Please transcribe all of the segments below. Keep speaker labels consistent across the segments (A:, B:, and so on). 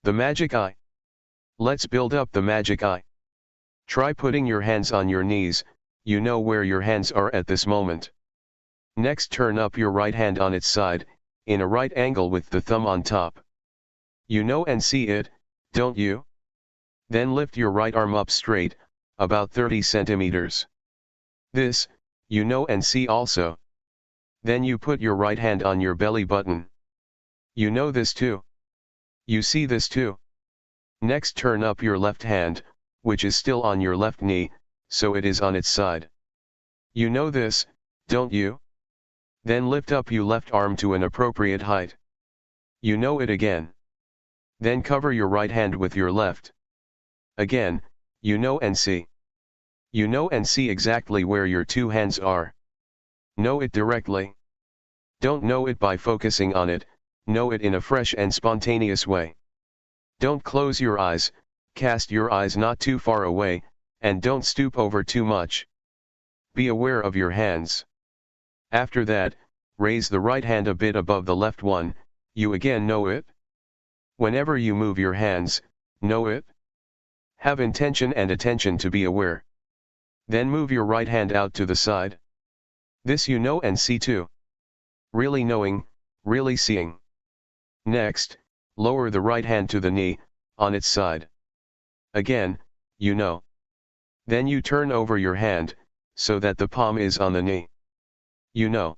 A: The magic eye. Let's build up the magic eye. Try putting your hands on your knees, you know where your hands are at this moment. Next, turn up your right hand on its side, in a right angle with the thumb on top. You know and see it, don't you? Then lift your right arm up straight, about 30 centimeters. This, you know and see also. Then you put your right hand on your belly button. You know this too. You see this too. Next, turn up your left hand, which is still on your left knee, so it is on its side. You know this, don't you? Then lift up your left arm to an appropriate height. You know it again. Then cover your right hand with your left. Again, you know and see. You know and see exactly where your two hands are. Know it directly. Don't know it by focusing on it, know it in a fresh and spontaneous way. Don't close your eyes, cast your eyes not too far away, and don't stoop over too much. Be aware of your hands. After that, raise the right hand a bit above the left one, you again know it. Whenever you move your hands, know it. Have intention and attention to be aware. Then move your right hand out to the side. This you know and see too. Really knowing, really seeing. Next, lower the right hand to the knee, on its side. Again, you know. Then you turn over your hand, so that the palm is on the knee. You know.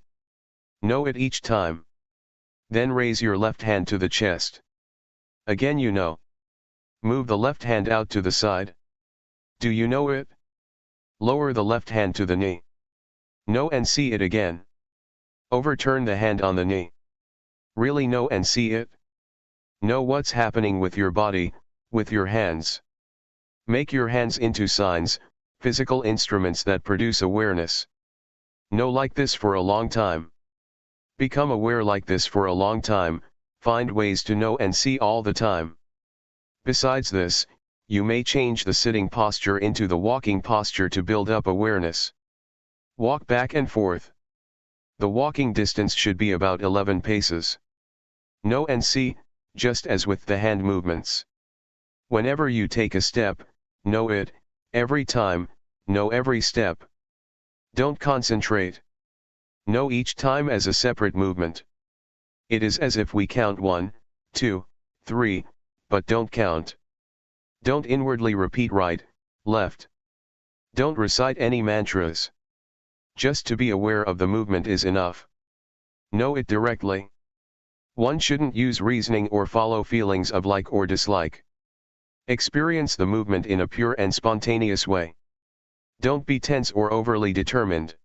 A: Know it each time. Then raise your left hand to the chest. Again you know. Move the left hand out to the side. Do you know it? Lower the left hand to the knee. Know and see it again. Overturn the hand on the knee. Really know and see it. Know what's happening with your body, with your hands. Make your hands into signs, physical instruments that produce awareness. Know like this for a long time. Become aware like this for a long time, find ways to know and see all the time. Besides this, you may change the sitting posture into the walking posture to build up awareness. Walk back and forth. The walking distance should be about 11 paces. Know and see, just as with the hand movements. Whenever you take a step, know it, every time, know every step. Don't concentrate. Know each time as a separate movement. It is as if we count 1, 2, 3, but don't count. Don't inwardly repeat right, left. Don't recite any mantras. Just to be aware of the movement is enough. Know it directly. One shouldn't use reasoning or follow feelings of like or dislike. Experience the movement in a pure and spontaneous way. Don't be tense or overly determined.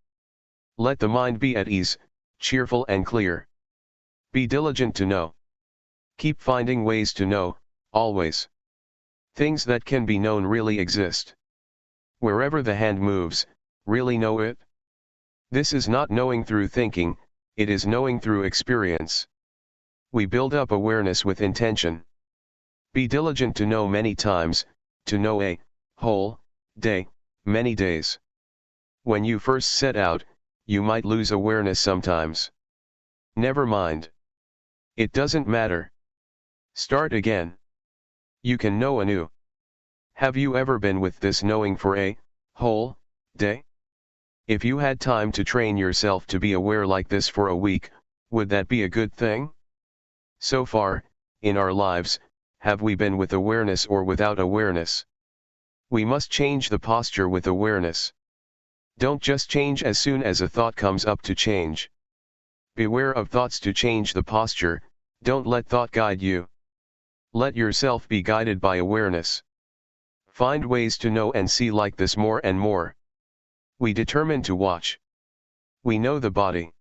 A: Let the mind be at ease, cheerful and clear. Be diligent to know. Keep finding ways to know, always. Things that can be known really exist. Wherever the hand moves, really know it. This is not knowing through thinking, it is knowing through experience. We build up awareness with intention. Be diligent to know many times, to know a whole day, many days. When you first set out, you might lose awareness sometimes. Never mind. It doesn't matter. Start again. You can know anew. Have you ever been with this knowing for a whole day? If you had time to train yourself to be aware like this for a week, would that be a good thing? So far, in our lives, have we been with awareness or without awareness? We must change the posture with awareness. Don't just change as soon as a thought comes up to change. Beware of thoughts to change the posture, don't let thought guide you. Let yourself be guided by awareness. Find ways to know and see like this more and more. We determine to watch. We know the body.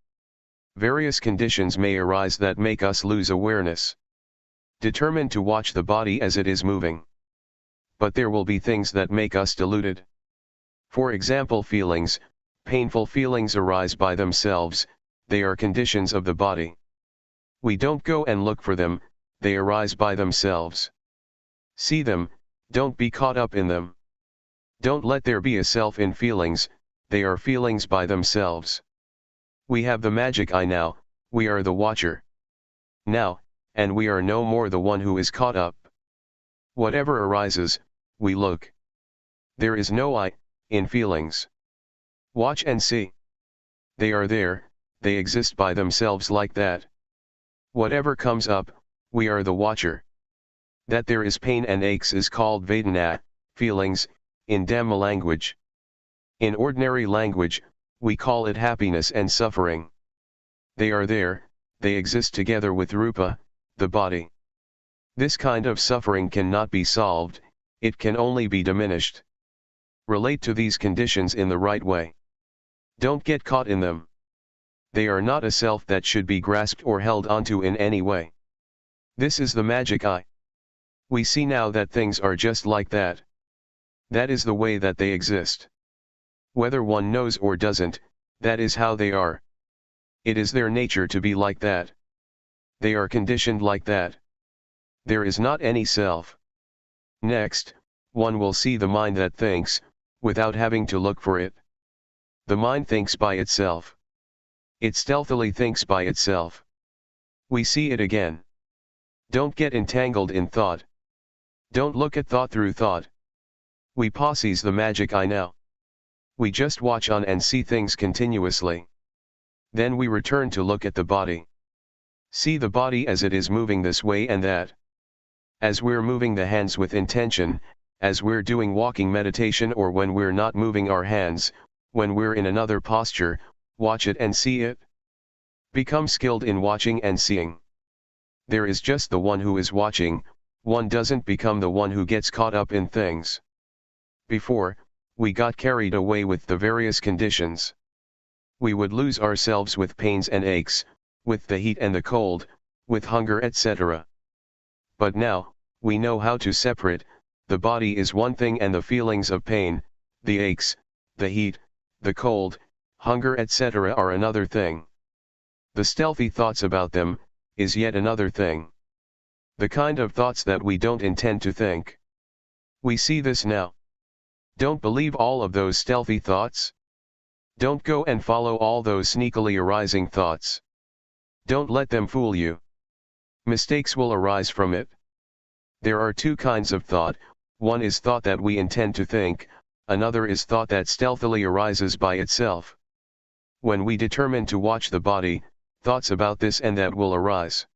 A: Various conditions may arise that make us lose awareness. Determine to watch the body as it is moving. But there will be things that make us deluded. For example, feelings, painful feelings arise by themselves, they are conditions of the body. We don't go and look for them, they arise by themselves. See them, don't be caught up in them. Don't let there be a self in feelings, they are feelings by themselves. We have the magic eye now, we are the watcher. Now, and we are no more the one who is caught up. Whatever arises, we look. There is no I, in feelings. Watch and see. They are there, they exist by themselves like that. Whatever comes up, we are the watcher. That there is pain and aches is called Vedana, feelings, in Dhamma language. In ordinary language, we call it happiness and suffering. They are there, they exist together with Rupa, the body. This kind of suffering cannot be solved, it can only be diminished. Relate to these conditions in the right way. Don't get caught in them. They are not a self that should be grasped or held onto in any way. This is the magic eye. We see now that things are just like that. That is the way that they exist. Whether one knows or doesn't, that is how they are. It is their nature to be like that. They are conditioned like that. There is not any self. Next, one will see the mind that thinks, without having to look for it. The mind thinks by itself. It stealthily thinks by itself. We see it again. Don't get entangled in thought. Don't look at thought through thought. We possess the magic eye now. We just watch on and see things continuously. Then we return to look at the body. See the body as it is moving this way and that. As we're moving the hands with intention, as we're doing walking meditation, or when we're not moving our hands, when we're in another posture, watch it and see it. Become skilled in watching and seeing. There is just the one who is watching, one doesn't become the one who gets caught up in things. Before, we got carried away with the various conditions. We would lose ourselves with pains and aches, with the heat and the cold, with hunger, etc. But now, we know how to separate. The body is one thing and the feelings of pain, the aches, the heat, the cold, hunger, etc. are another thing. The stealthy thoughts about them, is yet another thing. The kind of thoughts that we don't intend to think. We see this now. Don't believe all of those stealthy thoughts. Don't go and follow all those sneakily arising thoughts. Don't let them fool you. Mistakes will arise from it. There are two kinds of thought, one is thought that we intend to think, another is thought that stealthily arises by itself. When we determine to watch the body, thoughts about this and that will arise.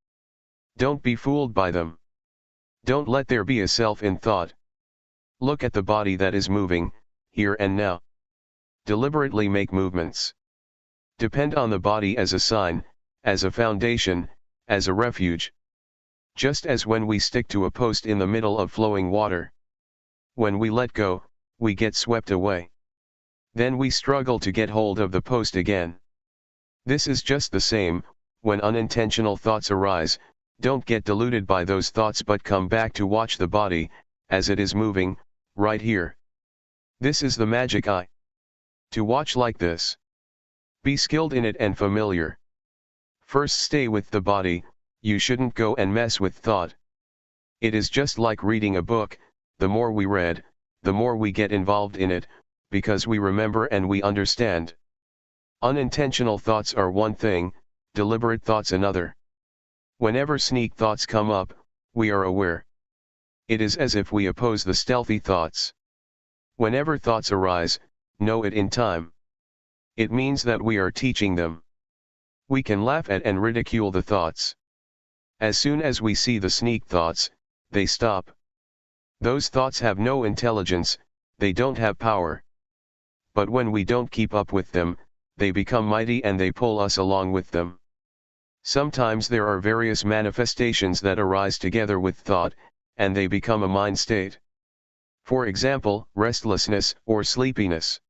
A: Don't be fooled by them. Don't let there be a self in thought. Look at the body that is moving, here and now. Deliberately make movements. Depend on the body as a sign, as a foundation, as a refuge. Just as when we stick to a post in the middle of flowing water. When we let go, we get swept away. Then we struggle to get hold of the post again. This is just the same, when unintentional thoughts arise, don't get deluded by those thoughts but come back to watch the body, as it is moving, right here. This is the magic eye. To watch like this. Be skilled in it and familiar. First stay with the body, you shouldn't go and mess with thought. It is just like reading a book, the more we read, the more we get involved in it, because we remember and we understand. Unintentional thoughts are one thing, deliberate thoughts another. Whenever sneak thoughts come up, we are aware. It is as if we oppose the stealthy thoughts. Whenever thoughts arise, know it in time. It means that we are teaching them. We can laugh at and ridicule the thoughts. As soon as we see the sneak thoughts, they stop. Those thoughts have no intelligence, they don't have power. But when we don't keep up with them, they become mighty and they pull us along with them. Sometimes there are various manifestations that arise together with thought, and they become a mind state. For example, restlessness or sleepiness.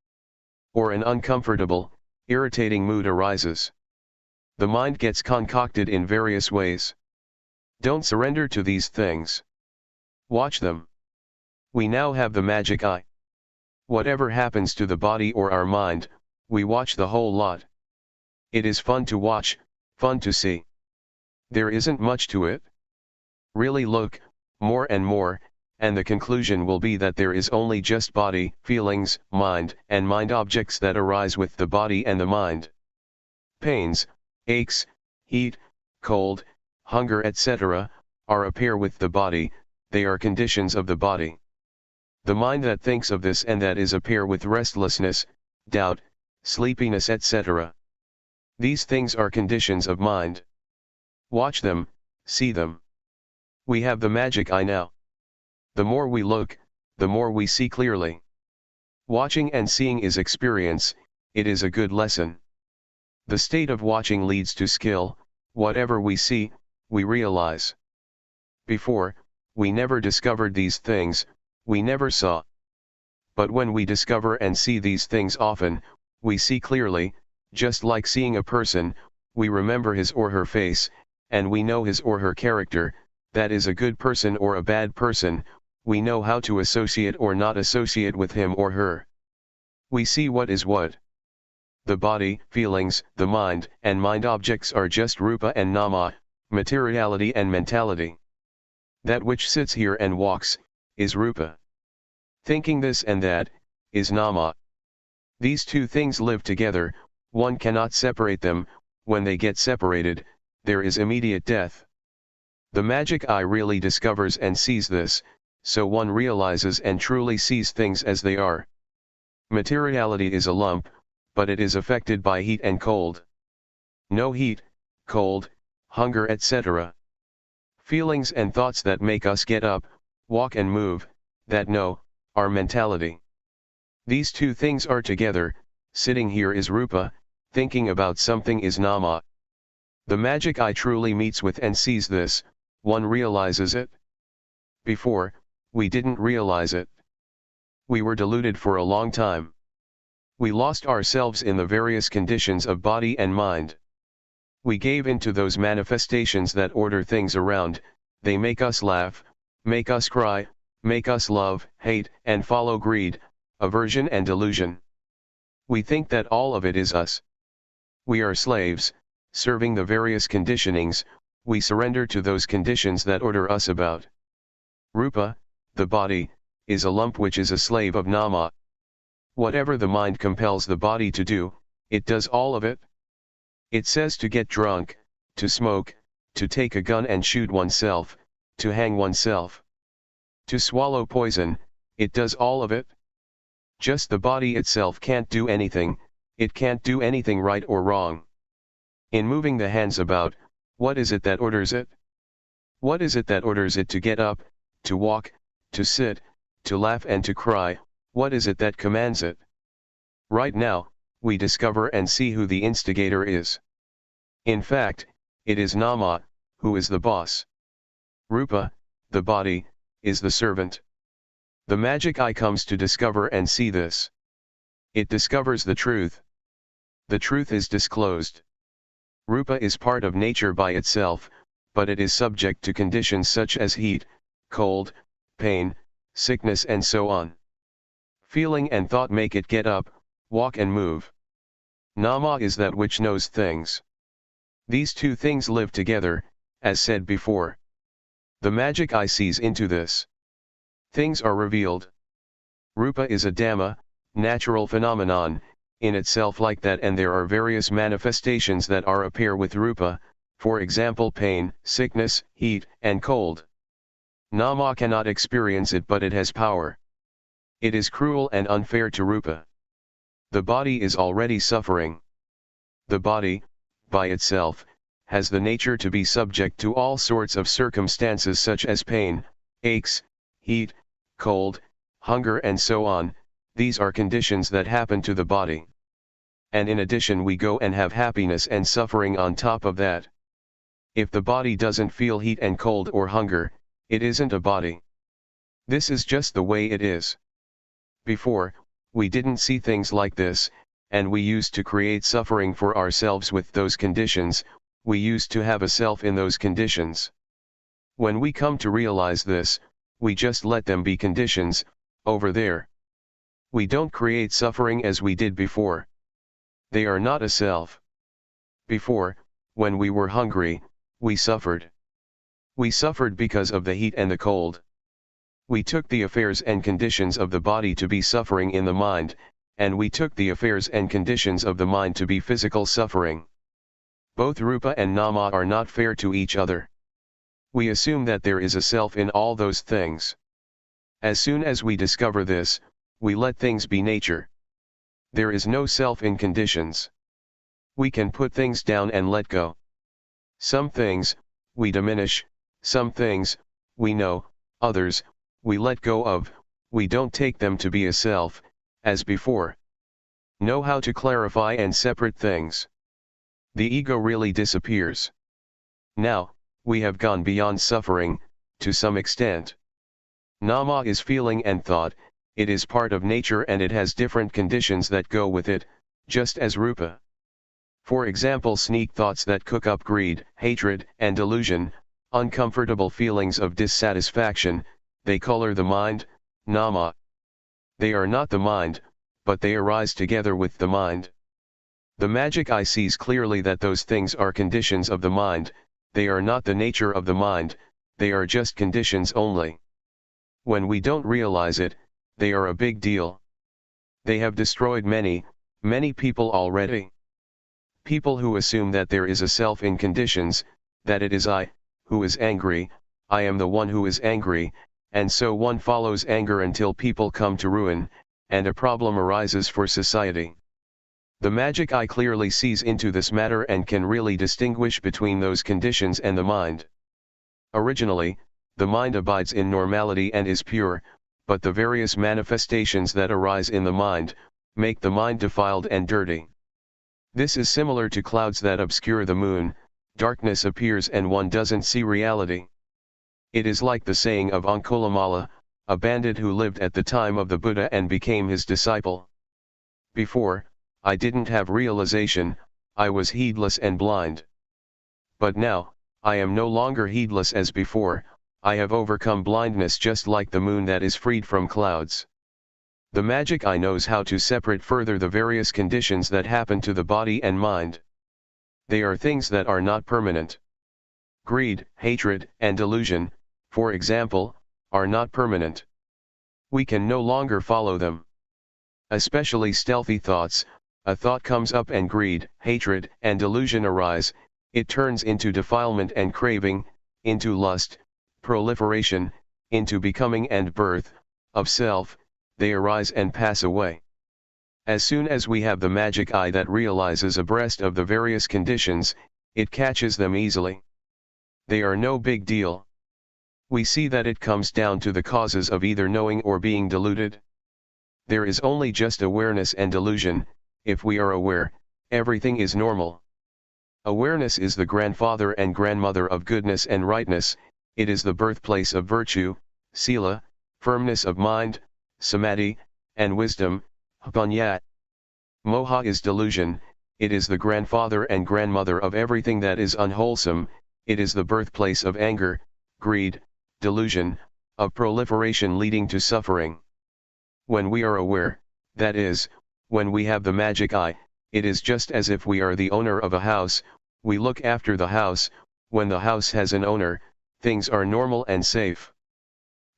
A: Or an uncomfortable, irritating mood arises. The mind gets concocted in various ways. Don't surrender to these things. Watch them. We now have the magic eye. Whatever happens to the body or our mind, we watch the whole lot. It is fun to watch, fun to see. There isn't much to it. Really look, more and more, and the conclusion will be that there is only just body, feelings, mind, and mind objects that arise with the body and the mind. Pains, aches, heat, cold, hunger, etc., appear with the body, they are conditions of the body. The mind that thinks of this and that is appear with restlessness, doubt, sleepiness, etc. These things are conditions of mind. Watch them, see them. We have the magic eye now. The more we look, the more we see clearly. Watching and seeing is experience, it is a good lesson. The state of watching leads to skill. Whatever we see, we realize. Before, we never discovered these things, we never saw. But when we discover and see these things often, we see clearly, just like seeing a person, we remember his or her face, and we know his or her character, that is a good person or a bad person, we know how to associate or not associate with him or her. We see what is what. The body, feelings, the mind, and mind objects are just rupa and nama, materiality and mentality. That which sits here and walks, is rupa. Thinking this and that, is nama. These two things live together, one cannot separate them. When they get separated, there is immediate death. The magic eye really discovers and sees this, so one realizes and truly sees things as they are. Materiality is a lump, but it is affected by heat and cold. No heat, cold, hunger, etc. Feelings and thoughts that make us get up, walk and move, that no, are mentality. These two things are together. Sitting here is rupa, thinking about something is nama. The magic eye truly meets with and sees this, one realizes it. Before, we didn't realize it. We were deluded for a long time. We lost ourselves in the various conditions of body and mind. We gave into those manifestations that order things around. They make us laugh, make us cry, make us love, hate, and follow greed, aversion and delusion. We think that all of it is us. We are slaves, serving the various conditionings. We surrender to those conditions that order us about. Rupa, the body, is a lump which is a slave of nama. Whatever the mind compels the body to do, it does all of it. It says to get drunk, to smoke, to take a gun and shoot oneself, to hang oneself, to swallow poison, it does all of it. Just the body itself can't do anything, it can't do anything right or wrong. In moving the hands about, what is it that orders it? What is it that orders it to get up, to walk, to sit, to laugh and to cry? What is it that commands it? Right now, we discover and see who the instigator is. In fact, it is nama, who is the boss. Rupa, the body, is the servant. The magic eye comes to discover and see this. It discovers the truth. The truth is disclosed. Rupa is part of nature by itself, but it is subject to conditions such as heat, cold, pain, sickness and so on. Feeling and thought make it get up, walk and move. Nama is that which knows things. These two things live together, as said before. The magic eye sees into this. Things are revealed. Rupa is a dhamma, natural phenomenon, in itself like that, and there are various manifestations that appear with rupa, for example pain, sickness, heat, and cold. Nama cannot experience it, but it has power. It is cruel and unfair to rupa. The body is already suffering. The body, by itself, has the nature to be subject to all sorts of circumstances such as pain, aches, heat, cold, hunger and so on. These are conditions that happen to the body. And in addition we go and have happiness and suffering on top of that. If the body doesn't feel heat and cold or hunger, it isn't a body. This is just the way it is. Before, we didn't see things like this, and we used to create suffering for ourselves with those conditions, we used to have a self in those conditions. When we come to realize this, we just let them be conditions, over there. We don't create suffering as we did before. They are not a self. Before, when we were hungry, we suffered. We suffered because of the heat and the cold. We took the affairs and conditions of the body to be suffering in the mind, and we took the affairs and conditions of the mind to be physical suffering. Both rupa and nama are not fair to each other. We assume that there is a self in all those things. As soon as we discover this, we let things be nature. There is no self in conditions. We can put things down and let go. Some things, we diminish, some things, we know, others, we let go of, we don't take them to be a self, as before. Know how to clarify and separate things. The ego really disappears. Now, we have gone beyond suffering, to some extent. Nama is feeling and thought, it is part of nature and it has different conditions that go with it, just as rupa. For example, sneak thoughts that cook up greed, hatred, and delusion, uncomfortable feelings of dissatisfaction, they color the mind, nama. They are not the mind, but they arise together with the mind. The magic eye sees clearly that those things are conditions of the mind, they are not the nature of the mind, they are just conditions only. When we don't realize it, they are a big deal. They have destroyed many people already. People who assume that there is a self in conditions, that it is I, who is angry, I am the one who is angry, and so one follows anger until people come to ruin, and a problem arises for society. The magic eye clearly sees into this matter and can really distinguish between those conditions and the mind. Originally, the mind abides in normality and is pure, but the various manifestations that arise in the mind, make the mind defiled and dirty. This is similar to clouds that obscure the moon, darkness appears and one doesn't see reality. It is like the saying of Angulimala, a bandit who lived at the time of the Buddha and became his disciple. Before, I didn't have realization, I was heedless and blind. But now, I am no longer heedless as before, I have overcome blindness just like the moon that is freed from clouds. The magic eye knows how to separate further the various conditions that happen to the body and mind. They are things that are not permanent. Greed, hatred, and delusion, for example, are not permanent. We can no longer follow them. Especially stealthy thoughts, a thought comes up and greed, hatred, and delusion arise, it turns into defilement and craving, into lust, proliferation, into becoming and birth, of self, they arise and pass away. As soon as we have the magic eye that realizes abreast of the various conditions, it catches them easily. They are no big deal. We see that it comes down to the causes of either knowing or being deluded. There is only just awareness and delusion. If we are aware, everything is normal. Awareness is the grandfather and grandmother of goodness and rightness, it is the birthplace of virtue, sila, firmness of mind, samadhi, and wisdom, panya. Moha is delusion, it is the grandfather and grandmother of everything that is unwholesome, it is the birthplace of anger, greed, delusion, of proliferation leading to suffering. When we are aware, that is, when we have the magic eye, it is just as if we are the owner of a house, we look after the house, when the house has an owner, things are normal and safe.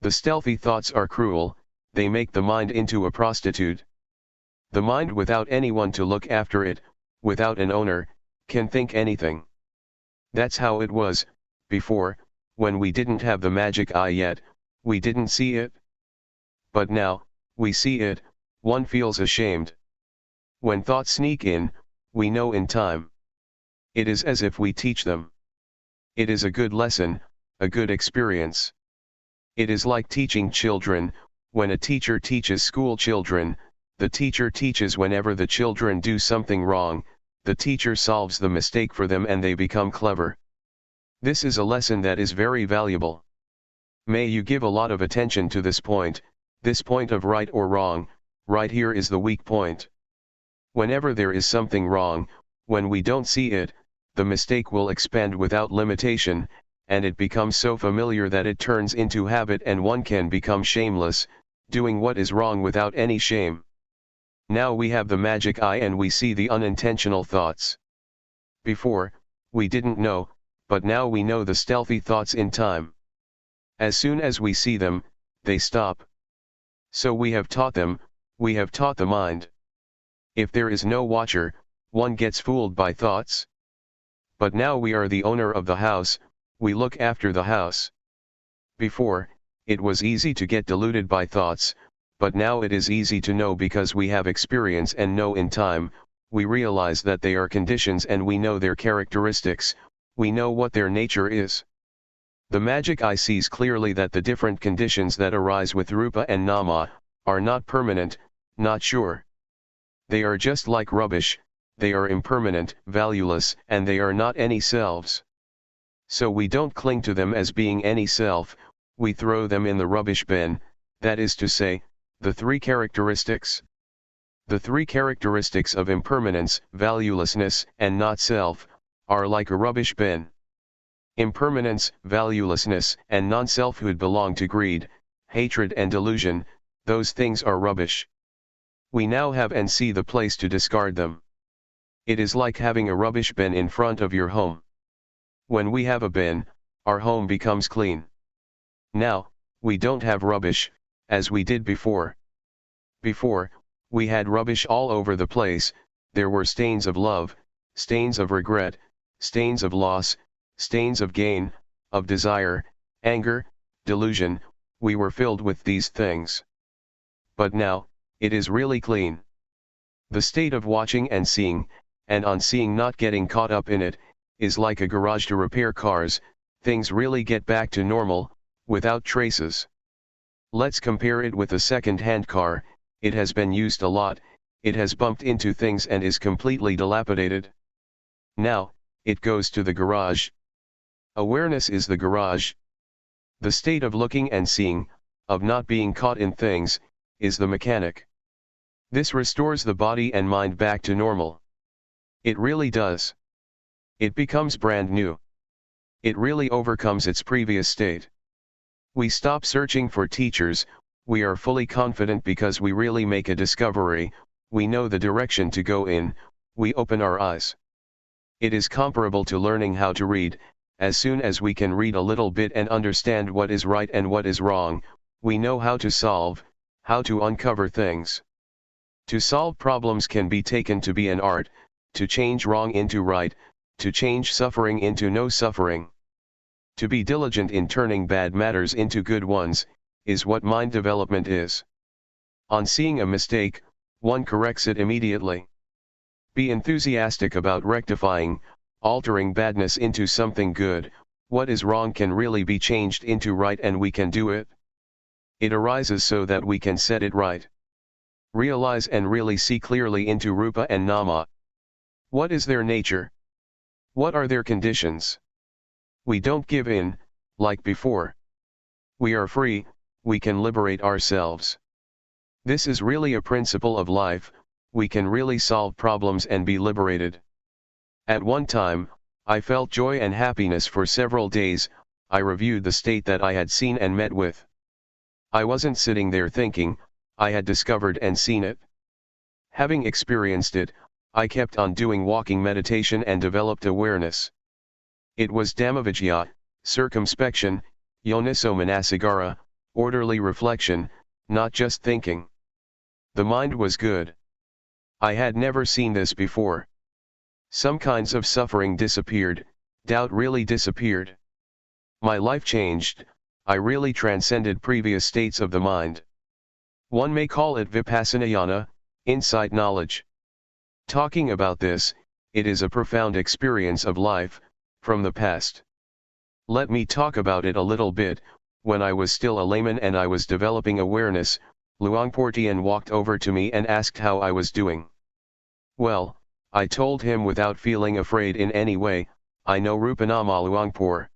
A: The stealthy thoughts are cruel, they make the mind into a prostitute. The mind without anyone to look after it, without an owner, can think anything. That's how it was, before, when we didn't have the magic eye yet, we didn't see it. But now, we see it, one feels ashamed. When thoughts sneak in, we know in time. It is as if we teach them. It is a good lesson, a good experience. It is like teaching children, when a teacher teaches school children, the teacher teaches whenever the children do something wrong, the teacher solves the mistake for them and they become clever. This is a lesson that is very valuable. May you give a lot of attention to this point of right or wrong, right here is the weak point. Whenever there is something wrong, when we don't see it, the mistake will expand without limitation, and it becomes so familiar that it turns into habit and one can become shameless, doing what is wrong without any shame. Now we have the magic eye and we see the unintentional thoughts. Before, we didn't know, but now we know the stealthy thoughts in time. As soon as we see them, they stop. So we have taught them, we have taught the mind. If there is no watcher, one gets fooled by thoughts. But now we are the owner of the house, we look after the house. Before, it was easy to get deluded by thoughts, but now it is easy to know because we have experience and know in time, we realize that they are conditions and we know their characteristics, we know what their nature is. The magic eye sees clearly that the different conditions that arise with rupa and nama, are not permanent, not sure. They are just like rubbish, they are impermanent, valueless, and they are not any selves. So we don't cling to them as being any self, we throw them in the rubbish bin, that is to say, the three characteristics. The three characteristics of impermanence, valuelessness, and not self, are like a rubbish bin. Impermanence, valuelessness, and non-selfhood belong to greed, hatred and delusion, those things are rubbish. We now have and see the place to discard them. It is like having a rubbish bin in front of your home. When we have a bin, our home becomes clean. Now, we don't have rubbish, as we did before. Before, we had rubbish all over the place, there were stains of love, stains of regret, stains of loss, stains of gain, of desire, anger, delusion, we were filled with these things. But now, it is really clean. The state of watching and seeing, and on seeing not getting caught up in it, is like a garage to repair cars, things really get back to normal, without traces. Let's compare it with a second-hand car, it has been used a lot, it has bumped into things and is completely dilapidated. Now, it goes to the garage. Awareness is the garage. The state of looking and seeing, of not being caught in things, is the mechanic. This restores the body and mind back to normal. It really does. It becomes brand new. It really overcomes its previous state. We stop searching for teachers, we are fully confident because we really make a discovery, we know the direction to go in, we open our eyes. It is comparable to learning how to read, as soon as we can read a little bit and understand what is right and what is wrong, we know how to solve, how to uncover things. To solve problems can be taken to be an art, to change wrong into right, to change suffering into no suffering. To be diligent in turning bad matters into good ones, is what mind development is. On seeing a mistake, one corrects it immediately. Be enthusiastic about rectifying, altering badness into something good, what is wrong can really be changed into right and we can do it. It arises so that we can set it right. Realize and really see clearly into rupa and nama. What is their nature? What are their conditions? We don't give in, like before. We are free, we can liberate ourselves. This is really a principle of life, we can really solve problems and be liberated. At one time, I felt joy and happiness for several days, I reviewed the state that I had seen and met with. I wasn't sitting there thinking, I had discovered and seen it. Having experienced it, I kept on doing walking meditation and developed awareness. It was Dhammavijaya, circumspection, yoniso manasigara, orderly reflection, not just thinking. The mind was good. I had never seen this before. Some kinds of suffering disappeared, doubt really disappeared. My life changed, I really transcended previous states of the mind. One may call it Vipassanayana, insight knowledge. Talking about this, it is a profound experience of life, from the past. Let me talk about it a little bit. When I was still a layman and I was developing awareness, Luangpor Teean walked over to me and asked how I was doing. Well, I told him without feeling afraid in any way, I know Rupanama Luangpor.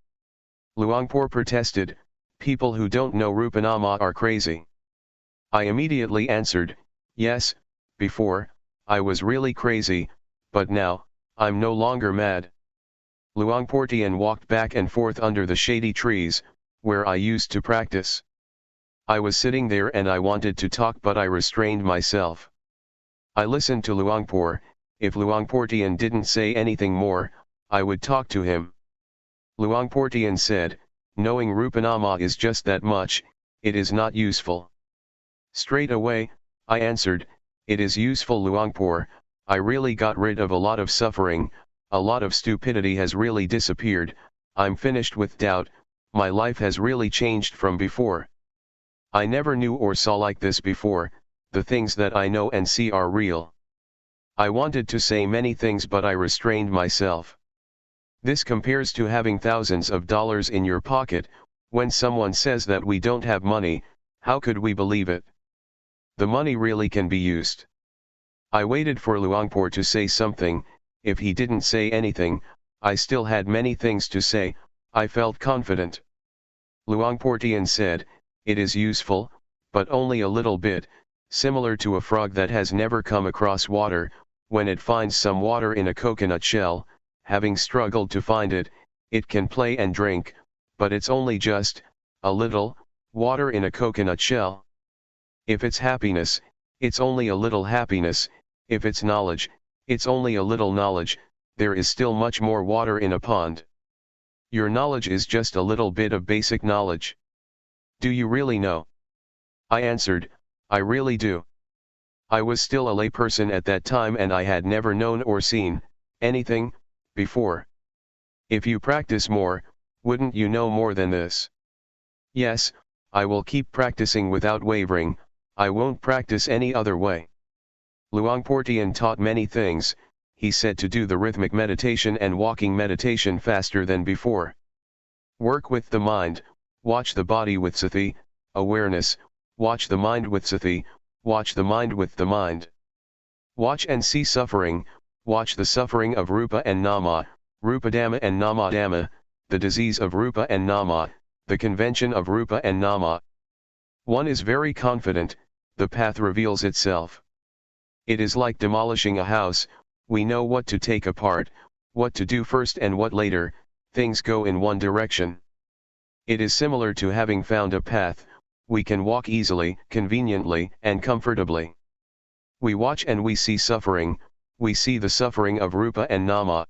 A: Luangpor protested, people who don't know Rupanama are crazy. I immediately answered, yes, before, I was really crazy, but now, I'm no longer mad. Luangpor Teean walked back and forth under the shady trees, where I used to practice. I was sitting there and I wanted to talk, but I restrained myself. I listened to Luangpor. If Luangpor Teean didn't say anything more, I would talk to him. Luangpor Teean said, knowing Rupanama is just that much, it is not useful. Straight away, I answered, it is useful Luangpor, I really got rid of a lot of suffering, a lot of stupidity has really disappeared, I'm finished with doubt, my life has really changed from before. I never knew or saw like this before, the things that I know and see are real. I wanted to say many things but I restrained myself. This compares to having thousands of dollars in your pocket. When someone says that we don't have money, how could we believe it? The money really can be used. I waited for Luangpor to say something. If he didn't say anything, I still had many things to say. I felt confident. Luangpor Teean said, it is useful, but only a little bit, similar to a frog that has never come across water. When it finds some water in a coconut shell, having struggled to find it, it can play and drink, but it's only just a little water in a coconut shell. If it's happiness, it's only a little happiness. If it's knowledge, it's only a little knowledge. There is still much more water in a pond. Your knowledge is just a little bit of basic knowledge. Do you really know? I answered, I really do. I was still a layperson at that time and I had never known or seen anything before. If you practice more, wouldn't you know more than this? Yes, I will keep practicing without wavering. I won't practice any other way. Luangpor Teean taught many things. He said to do the rhythmic meditation and walking meditation faster than before. Work with the mind, watch the body with sati, awareness, watch the mind with sati, watch the mind with the mind. Watch and see suffering, watch the suffering of Rupa and Nama, Rupa Dhamma and Nama Dhamma, the disease of Rupa and Nama, the convention of Rupa and Nama. One is very confident, the path reveals itself. It is like demolishing a house, we know what to take apart, what to do first and what later, things go in one direction. It is similar to having found a path, we can walk easily, conveniently, and comfortably. We watch and we see suffering, we see the suffering of Rupa and Nama.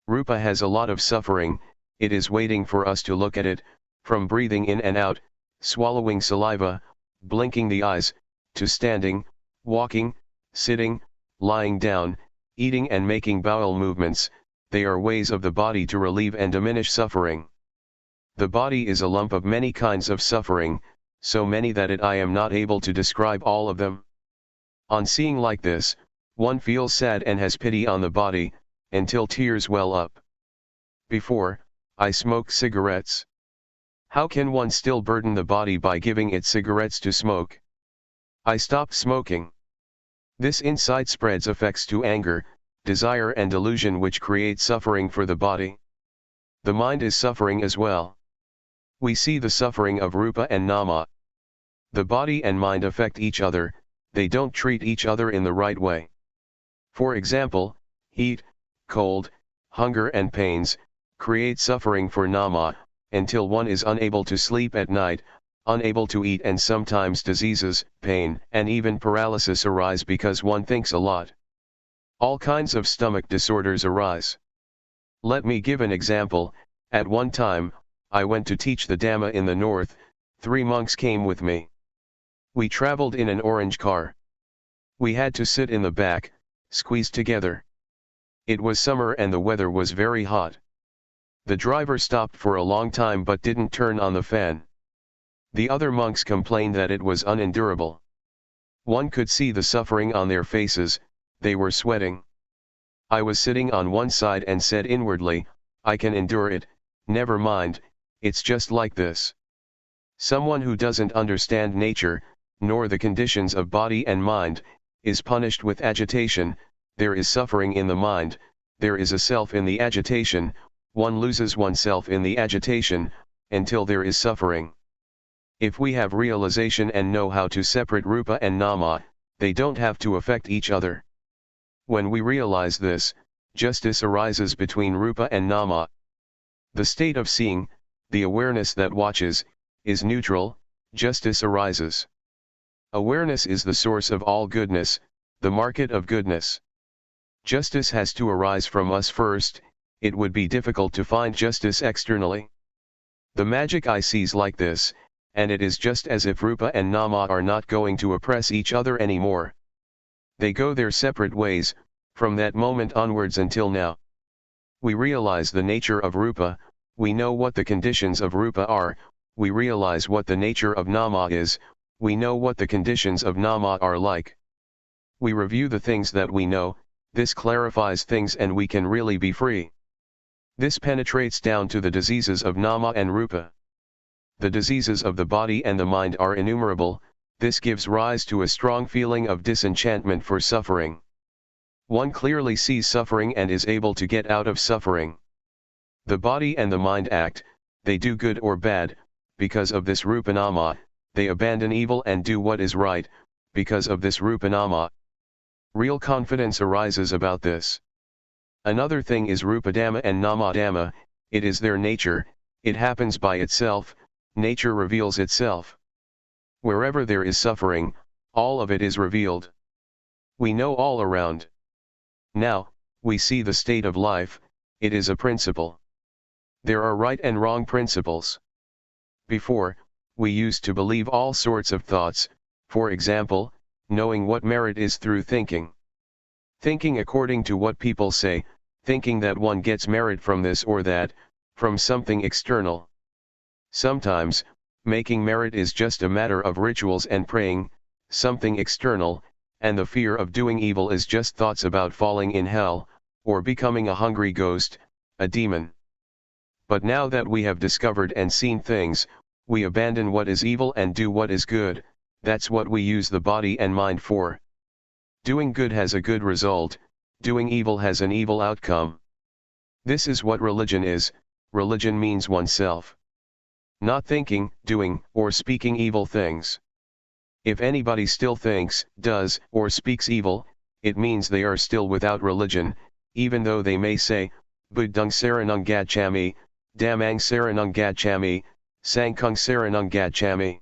A: Rupa has a lot of suffering, it is waiting for us to look at it, from breathing in and out, swallowing saliva, blinking the eyes, to standing, walking, sitting, lying down, eating and making bowel movements. They are ways of the body to relieve and diminish suffering. The body is a lump of many kinds of suffering, so many that I am not able to describe all of them. On seeing like this, one feels sad and has pity on the body, until tears well up. Before, I smoked cigarettes. How can one still burden the body by giving it cigarettes to smoke? I stopped smoking. This insight spreads effects to anger, desire and delusion which create suffering for the body. The mind is suffering as well. We see the suffering of Rupa and Nama. The body and mind affect each other, they don't treat each other in the right way. For example, heat, cold, hunger and pains, create suffering for Nama, until one is unable to sleep at night, unable to eat, and sometimes diseases, pain, and even paralysis arise because one thinks a lot. All kinds of stomach disorders arise. Let me give an example. At one time, I went to teach the Dhamma in the north, 3 monks came with me. We traveled in an orange car. We had to sit in the back, squeezed together. It was summer and the weather was very hot. The driver stopped for a long time but didn't turn on the fan. The other monks complained that it was unendurable. One could see the suffering on their faces, they were sweating. I was sitting on one side and said inwardly, I can endure it, never mind, it's just like this. Someone who doesn't understand nature, nor the conditions of body and mind, is punished with agitation. There is suffering in the mind, there is a self in the agitation, one loses oneself in the agitation, until there is suffering. If we have realization and know how to separate Rupa and Nama, they don't have to affect each other. When we realize this, justice arises between rupa and nama. The state of seeing, the awareness that watches, is neutral, justice arises. Awareness is the source of all goodness, the market of goodness. Justice has to arise from us first. It would be difficult to find justice externally. The magic eye sees like this, and it is just as if rupa and nama are not going to oppress each other anymore. They go their separate ways, from that moment onwards until now. We realize the nature of rupa, we know what the conditions of rupa are, we realize what the nature of nama is, we know what the conditions of nama are like. We review the things that we know, this clarifies things and we can really be free. This penetrates down to the diseases of nama and rupa. The diseases of the body and the mind are innumerable, this gives rise to a strong feeling of disenchantment for suffering. One clearly sees suffering and is able to get out of suffering. The body and the mind act, they do good or bad, because of this rupanama, they abandon evil and do what is right, because of this rupanama. Real confidence arises about this. Another thing is rupadhamma and namadhamma, it is their nature, it happens by itself, nature reveals itself. Wherever there is suffering, all of it is revealed. We know all around. Now, we see the state of life, it is a principle. There are right and wrong principles. Before, we used to believe all sorts of thoughts, for example, knowing what merit is through thinking. Thinking according to what people say, thinking that one gets merit from this or that, from something external. Sometimes, making merit is just a matter of rituals and praying, something external, and the fear of doing evil is just thoughts about falling in hell, or becoming a hungry ghost, a demon. But now that we have discovered and seen things, we abandon what is evil and do what is good, that's what we use the body and mind for. Doing good has a good result, doing evil has an evil outcome. This is what religion is, religion means oneself. Not thinking, doing, or speaking evil things. If anybody still thinks, does, or speaks evil, it means they are still without religion, even though they may say, Buddhang saranang gacchami, Dhammang saranang gacchami, Sanghang saranang gacchami.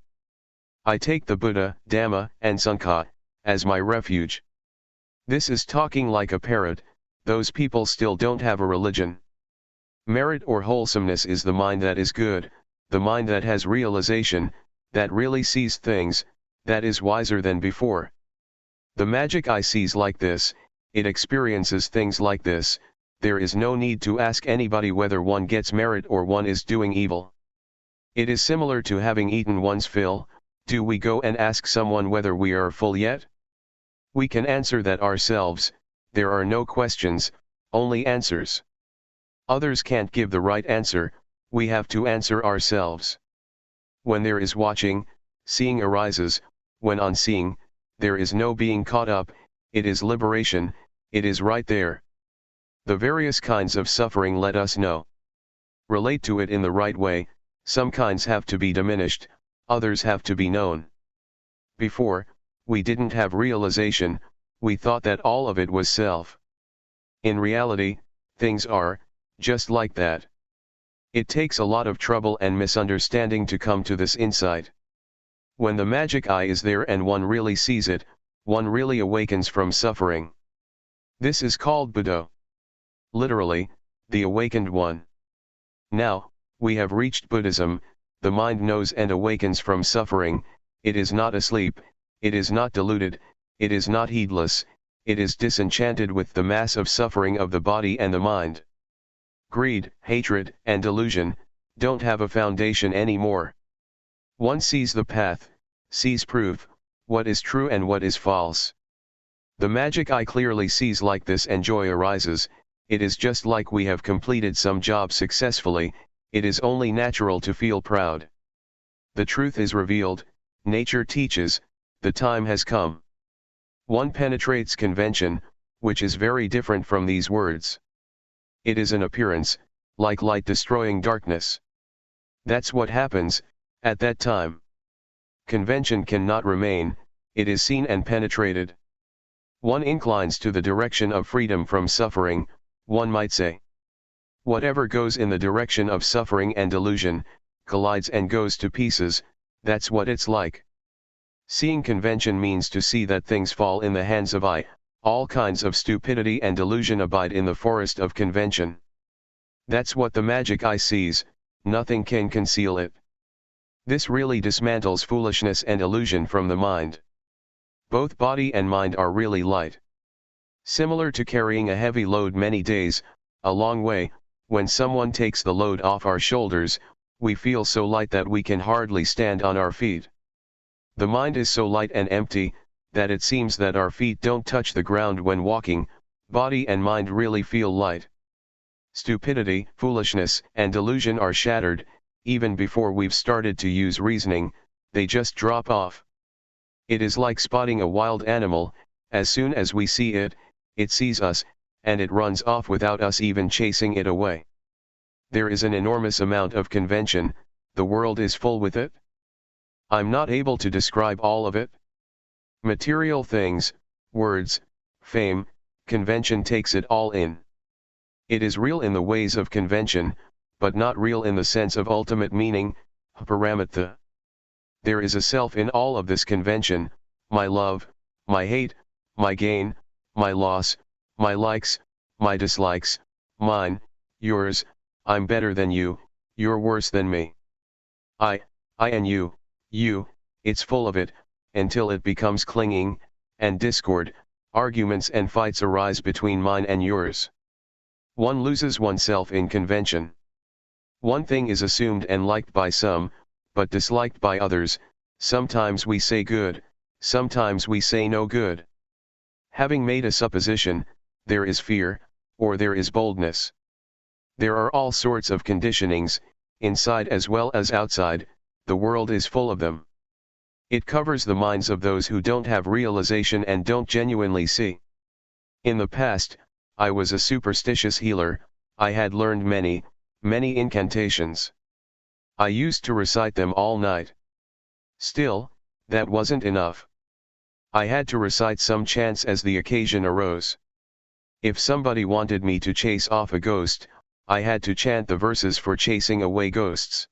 A: I take the Buddha, Dhamma, and Sangha as my refuge. This is talking like a parrot, those people still don't have a religion. Merit or wholesomeness is the mind that is good, the mind that has realization, that really sees things, that is wiser than before. The magic eye sees like this, it experiences things like this, there is no need to ask anybody whether one gets merit or one is doing evil. It is similar to having eaten one's fill, do we go and ask someone whether we are full yet? We can answer that ourselves, there are no questions, only answers. Others can't give the right answer, we have to answer ourselves. When there is watching, seeing arises, when on seeing, there is no being caught up, it is liberation, it is right there. The various kinds of suffering let us know. Relate to it in the right way, some kinds have to be diminished, others have to be known. Before, we didn't have realization, we thought that all of it was self. In reality, things are, just like that. It takes a lot of trouble and misunderstanding to come to this insight. When the magic eye is there and one really sees it, one really awakens from suffering. This is called Buddha. Literally, the awakened one. Now, we have reached Buddhism, the mind knows and awakens from suffering, it is not asleep, it is not deluded, it is not heedless, it is disenchanted with the mass of suffering of the body and the mind. Greed, hatred, and delusion don't have a foundation anymore. One sees the path, sees proof, what is true and what is false. The magic eye clearly sees like this and joy arises, it is just like we have completed some job successfully, it is only natural to feel proud. The truth is revealed, nature teaches, the time has come. One penetrates convention, which is very different from these words. It is an appearance, like light destroying darkness. That's what happens, at that time. Convention cannot remain, it is seen and penetrated. One inclines to the direction of freedom from suffering, one might say. Whatever goes in the direction of suffering and delusion, collides and goes to pieces, that's what it's like. Seeing convention means to see that things fall in the hands of I, all kinds of stupidity and delusion abide in the forest of convention. That's what the magic eye sees, nothing can conceal it. This really dismantles foolishness and illusion from the mind. Both body and mind are really light. Similar to carrying a heavy load many days, a long way, when someone takes the load off our shoulders, we feel so light that we can hardly stand on our feet. The mind is so light and empty, that it seems that our feet don't touch the ground when walking. Body and mind really feel light. Stupidity, foolishness, and delusion are shattered, even before we've started to use reasoning, they just drop off. It is like spotting a wild animal, as soon as we see it, it sees us, and it runs off without us even chasing it away. There is an enormous amount of convention, the world is full with it. I'm not able to describe all of it. Material things, words, fame, convention takes it all in. It is real in the ways of convention, but not real in the sense of ultimate meaning, paramatha. There is a self in all of this convention, my love, my hate, my gain, my loss, my likes, my dislikes, mine, yours, I'm better than you, you're worse than me. I and you, it's full of it, until it becomes clinging, and discord, arguments and fights arise between mine and yours. One loses oneself in convention. One thing is assumed and liked by some, but disliked by others. Sometimes we say good, sometimes we say no good. Having made a supposition, there is fear, or there is boldness. There are all sorts of conditionings, inside as well as outside, the world is full of them. It covers the minds of those who don't have realization and don't genuinely see. In the past, I was a superstitious healer, I had learned many incantations. I used to recite them all night. Still, that wasn't enough. I had to recite some chants as the occasion arose. If somebody wanted me to chase off a ghost, I had to chant the verses for chasing away ghosts.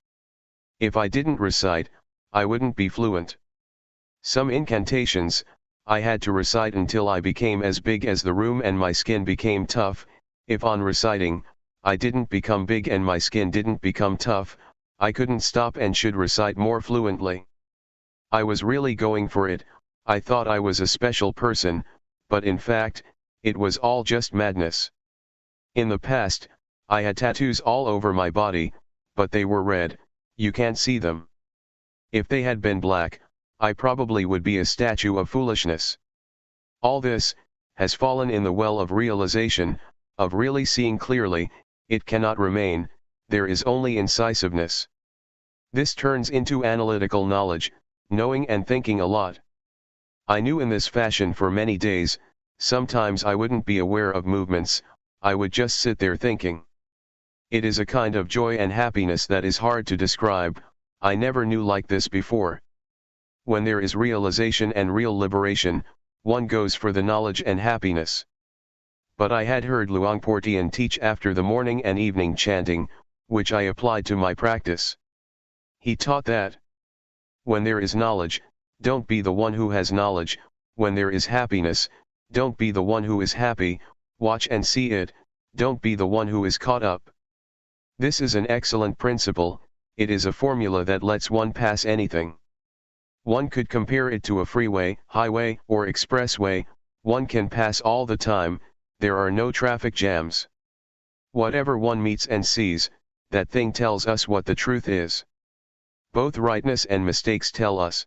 A: If I didn't recite, I wouldn't be fluent. Some incantations, I had to recite until I became as big as the room and my skin became tough. If on reciting, I didn't become big and my skin didn't become tough, I couldn't stop and should recite more fluently. I was really going for it, I thought I was a special person, but in fact, it was all just madness. In the past, I had tattoos all over my body, but they were red, you can't see them. If they had been black, I probably would be a statue of foolishness. All this has fallen in the well of realization, of really seeing clearly. It cannot remain, there is only incisiveness. This turns into analytical knowledge, knowing and thinking a lot. I knew in this fashion for many days, sometimes I wouldn't be aware of movements, I would just sit there thinking. It is a kind of joy and happiness that is hard to describe, I never knew like this before. When there is realization and real liberation, one goes for the knowledge and happiness. But I had heard Luangpor Teean teach after the morning and evening chanting, which I applied to my practice. He taught that when there is knowledge, don't be the one who has knowledge, when there is happiness, don't be the one who is happy, watch and see it, don't be the one who is caught up. This is an excellent principle, it is a formula that lets one pass anything. One could compare it to a freeway, highway, or expressway, one can pass all the time, there are no traffic jams. Whatever one meets and sees, that thing tells us what the truth is. Both rightness and mistakes tell us.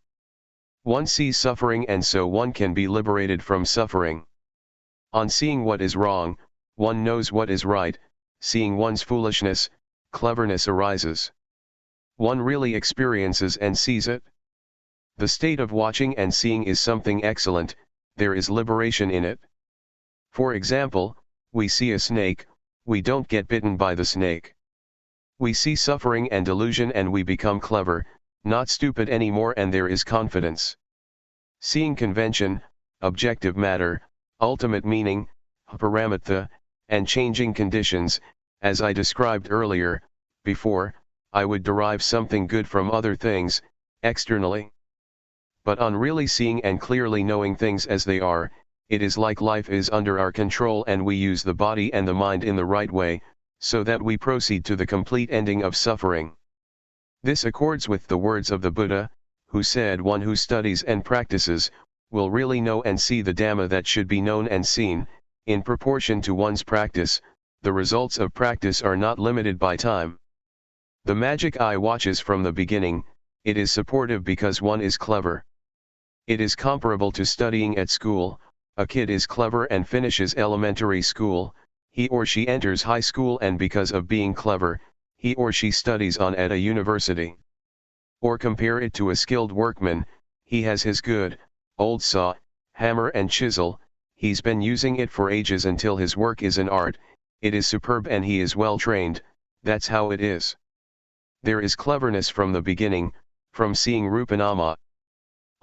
A: One sees suffering and so one can be liberated from suffering. On seeing what is wrong, one knows what is right, seeing one's foolishness, cleverness arises. One really experiences and sees it. The state of watching and seeing is something excellent, there is liberation in it. For example, we see a snake, we don't get bitten by the snake. We see suffering and delusion and we become clever, not stupid anymore, and there is confidence. Seeing convention, objective matter, ultimate meaning, paramatha, and changing conditions. As I described earlier, before, I would derive something good from other things, externally. But on really seeing and clearly knowing things as they are, it is like life is under our control and we use the body and the mind in the right way, so that we proceed to the complete ending of suffering. This accords with the words of the Buddha, who said one who studies and practices, will really know and see the Dhamma that should be known and seen. In proportion to one's practice, the results of practice are not limited by time. The magic eye watches from the beginning. It is supportive because one is clever. It is comparable to studying at school. A kid is clever and finishes elementary school, he or she enters high school, and because of being clever, he or she studies on at a university. Or compare it to a skilled workman. He has his good, old saw, hammer and chisel. He's been using it for ages until his work is an art. It is superb and he is well trained. That's how it is. There is cleverness from the beginning, from seeing Rupanama.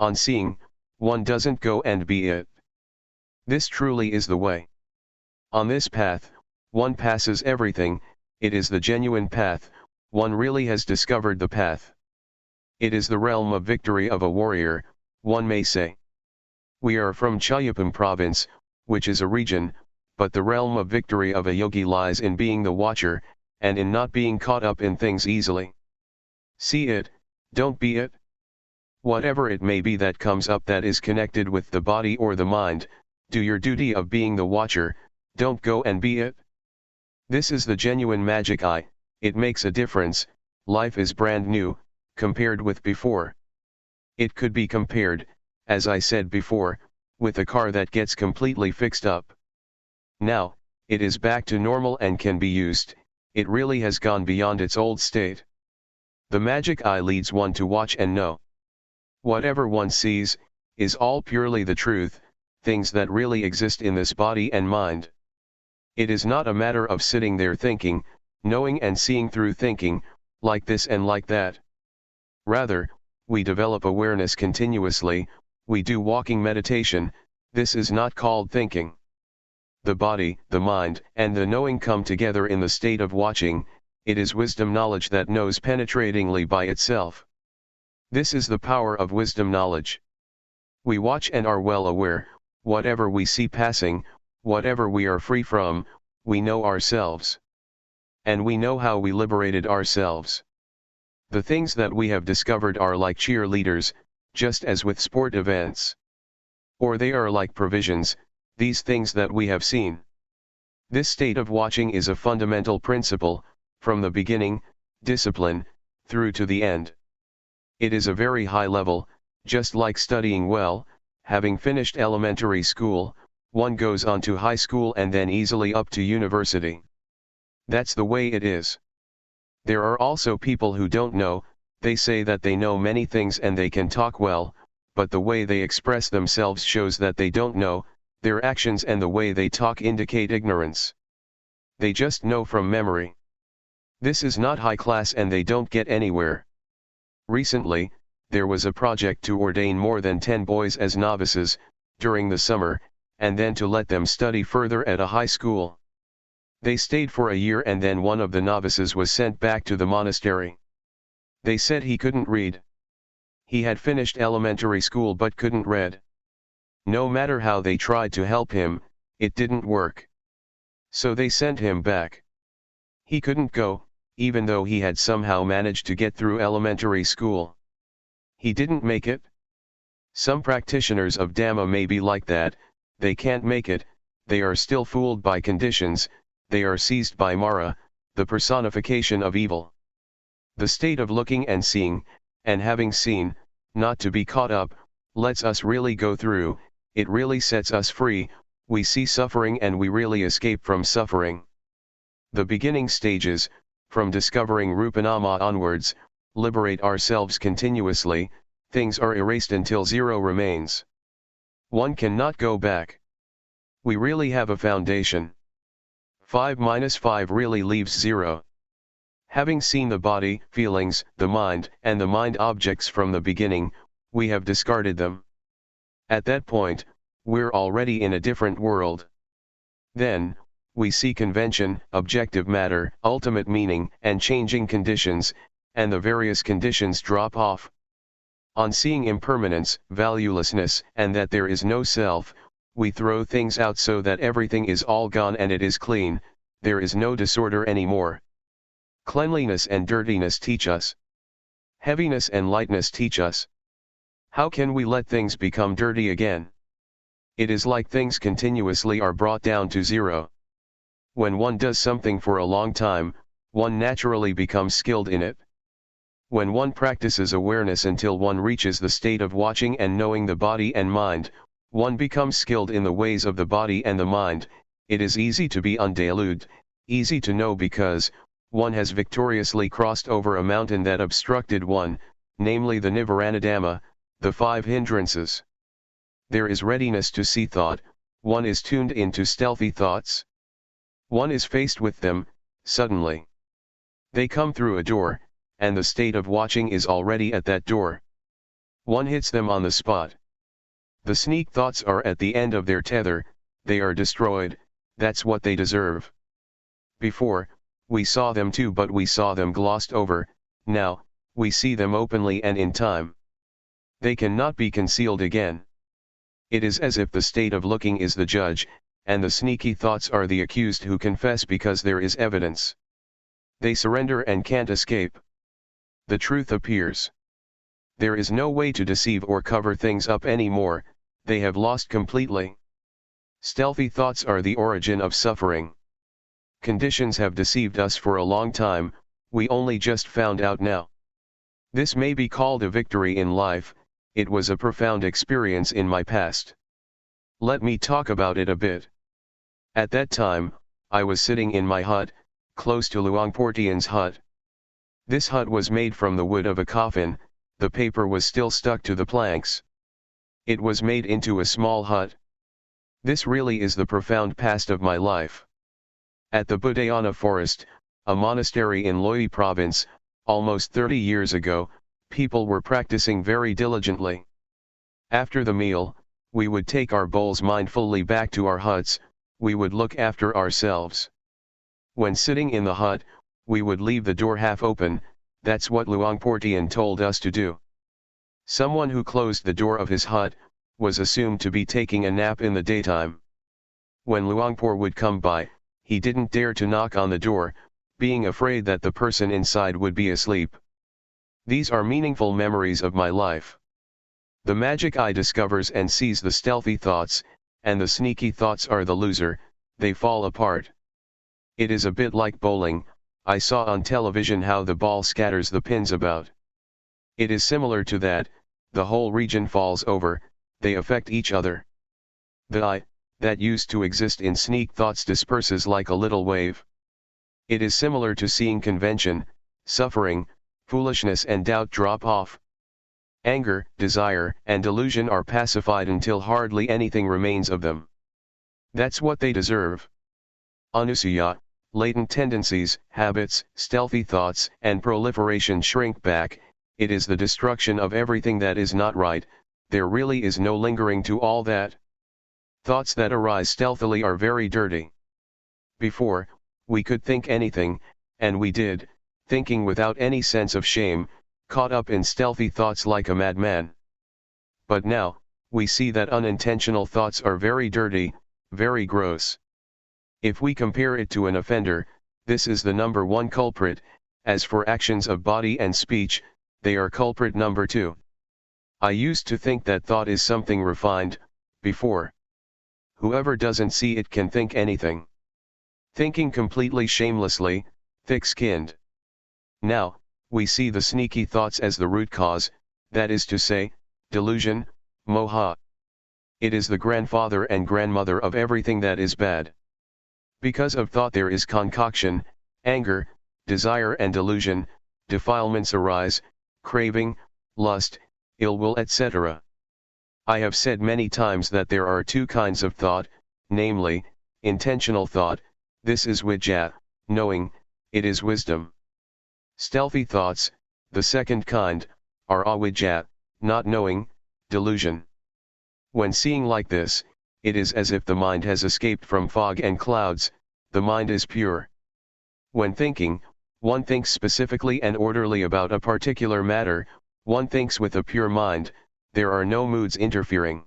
A: On seeing, one doesn't go and be it. This truly is the way. On this path, one passes everything. It is the genuine path. One really has discovered the path. It is the realm of victory of a warrior, one may say. We are from Chayapam province, which is a region, but the realm of victory of a yogi lies in being the watcher, and in not being caught up in things easily. See it, don't be it. Whatever it may be that comes up that is connected with the body or the mind, do your duty of being the watcher, don't go and be it. This is the genuine magic eye. It makes a difference. Life is brand new, compared with before. It could be compared, as I said before, with a car that gets completely fixed up. Now, it is back to normal and can be used. It really has gone beyond its old state. The magic eye leads one to watch and know. Whatever one sees, is all purely the truth, things that really exist in this body and mind. It is not a matter of sitting there thinking, knowing and seeing through thinking, like this and like that. Rather, we develop awareness continuously, we do walking meditation. This is not called thinking. The body, the mind, and the knowing come together in the state of watching. It is wisdom knowledge that knows penetratingly by itself. This is the power of wisdom knowledge. We watch and are well aware. Whatever we see passing, whatever we are free from, we know ourselves. And we know how we liberated ourselves. The things that we have discovered are like cheerleaders, just as with sport events. Or they are like provisions, these things that we have seen. This state of watching is a fundamental principle, from the beginning, discipline, through to the end. It is a very high level, just like studying well. Having finished elementary school, one goes on to high school and then easily up to university. That's the way it is. There are also people who don't know. They say that they know many things and they can talk well, but the way they express themselves shows that they don't know. Their actions and the way they talk indicate ignorance. They just know from memory. This is not high class and they don't get anywhere. Recently, there was a project to ordain more than 10 boys as novices, during the summer, and then to let them study further at a high school. They stayed for a year and then one of the novices was sent back to the monastery. They said he couldn't read. He had finished elementary school but couldn't read. No matter how they tried to help him, it didn't work. So they sent him back. He couldn't go, even though he had somehow managed to get through elementary school. He didn't make it. Some practitioners of Dhamma may be like that. They can't make it, they are still fooled by conditions, they are seized by Mara, the personification of evil. The state of looking and seeing, and having seen, not to be caught up, lets us really go through. It really sets us free. We see suffering and we really escape from suffering. The beginning stages, from discovering Rupanama onwards, liberate ourselves continuously. Things are erased until zero remains. One cannot go back. We really have a foundation. 5 minus 5 really leaves 0. Having seen the body, feelings, the mind, and the mind objects from the beginning, we have discarded them. At that point, we're already in a different world. Then, we see convention, objective matter, ultimate meaning, and changing conditions, and the various conditions drop off. On seeing impermanence, valuelessness, and that there is no self, we throw things out so that everything is all gone and it is clean, there is no disorder anymore. Cleanliness and dirtiness teach us. Heaviness and lightness teach us. How can we let things become dirty again? It is like things continuously are brought down to zero. When one does something for a long time, one naturally becomes skilled in it. When one practices awareness until one reaches the state of watching and knowing the body and mind, one becomes skilled in the ways of the body and the mind. It is easy to be undeluded, easy to know because one has victoriously crossed over a mountain that obstructed one, namely the Nivaranadhamma, the 5 hindrances. There is readiness to see thought, one is tuned into stealthy thoughts. One is faced with them, suddenly. They come through a door, and the state of watching is already at that door. One hits them on the spot. The sneak thoughts are at the end of their tether, they are destroyed, that's what they deserve. Before, we saw them too, but we saw them glossed over, now, we see them openly and in time. They cannot be concealed again. It is as if the state of looking is the judge, and the sneaky thoughts are the accused who confess because there is evidence. They surrender and can't escape. The truth appears. There is no way to deceive or cover things up anymore, they have lost completely. Stealthy thoughts are the origin of suffering. Conditions have deceived us for a long time, we only just found out now. This may be called a victory in life, it was a profound experience in my past. Let me talk about it a bit. At that time, I was sitting in my hut, close to Luangpor Teean's hut. This hut was made from the wood of a coffin, the paper was still stuck to the planks. It was made into a small hut. This really is the profound past of my life. At the Budayana forest, a monastery in Loei province, almost 30 years ago, people were practicing very diligently. After the meal, we would take our bowls mindfully back to our huts, we would look after ourselves. When sitting in the hut, we would leave the door half open, that's what Luangpor Teean told us to do. Someone who closed the door of his hut, was assumed to be taking a nap in the daytime. When Luangpor would come by, he didn't dare to knock on the door, being afraid that the person inside would be asleep. These are meaningful memories of my life. The magic eye discovers and sees the stealthy thoughts, and the sneaky thoughts are the loser, they fall apart. It is a bit like bowling, I saw on television how the ball scatters the pins about. It is similar to that, the whole region falls over, they affect each other. The I, that used to exist in sneak thoughts disperses like a little wave. It is similar to seeing convention, suffering, foolishness and doubt drop off. Anger, desire, and delusion are pacified until hardly anything remains of them. That's what they deserve. Anusaya, latent tendencies, habits, stealthy thoughts, and proliferation shrink back, it is the destruction of everything that is not right, there really is no lingering to all that. Thoughts that arise stealthily are very dirty. Before, we could think anything, and we did, thinking without any sense of shame, caught up in stealthy thoughts like a madman. But now, we see that unintentional thoughts are very dirty, very gross. If we compare it to an offender, this is the number 1 culprit, as for actions of body and speech, they are culprit number 2. I used to think that thought is something refined, before. Whoever doesn't see it can think anything. Thinking completely shamelessly, thick-skinned. Now, we see the sneaky thoughts as the root cause, that is to say, delusion, moha. It is the grandfather and grandmother of everything that is bad. Because of thought there is concoction, anger, desire and delusion, defilements arise, craving, lust, ill will etc. I have said many times that there are 2 kinds of thought, namely, intentional thought, this is vijja, knowing, it is wisdom. Stealthy thoughts, the second kind, are avijja, not knowing, delusion. When seeing like this, it is as if the mind has escaped from fog and clouds, the mind is pure. When thinking, one thinks specifically and orderly about a particular matter, one thinks with a pure mind, there are no moods interfering.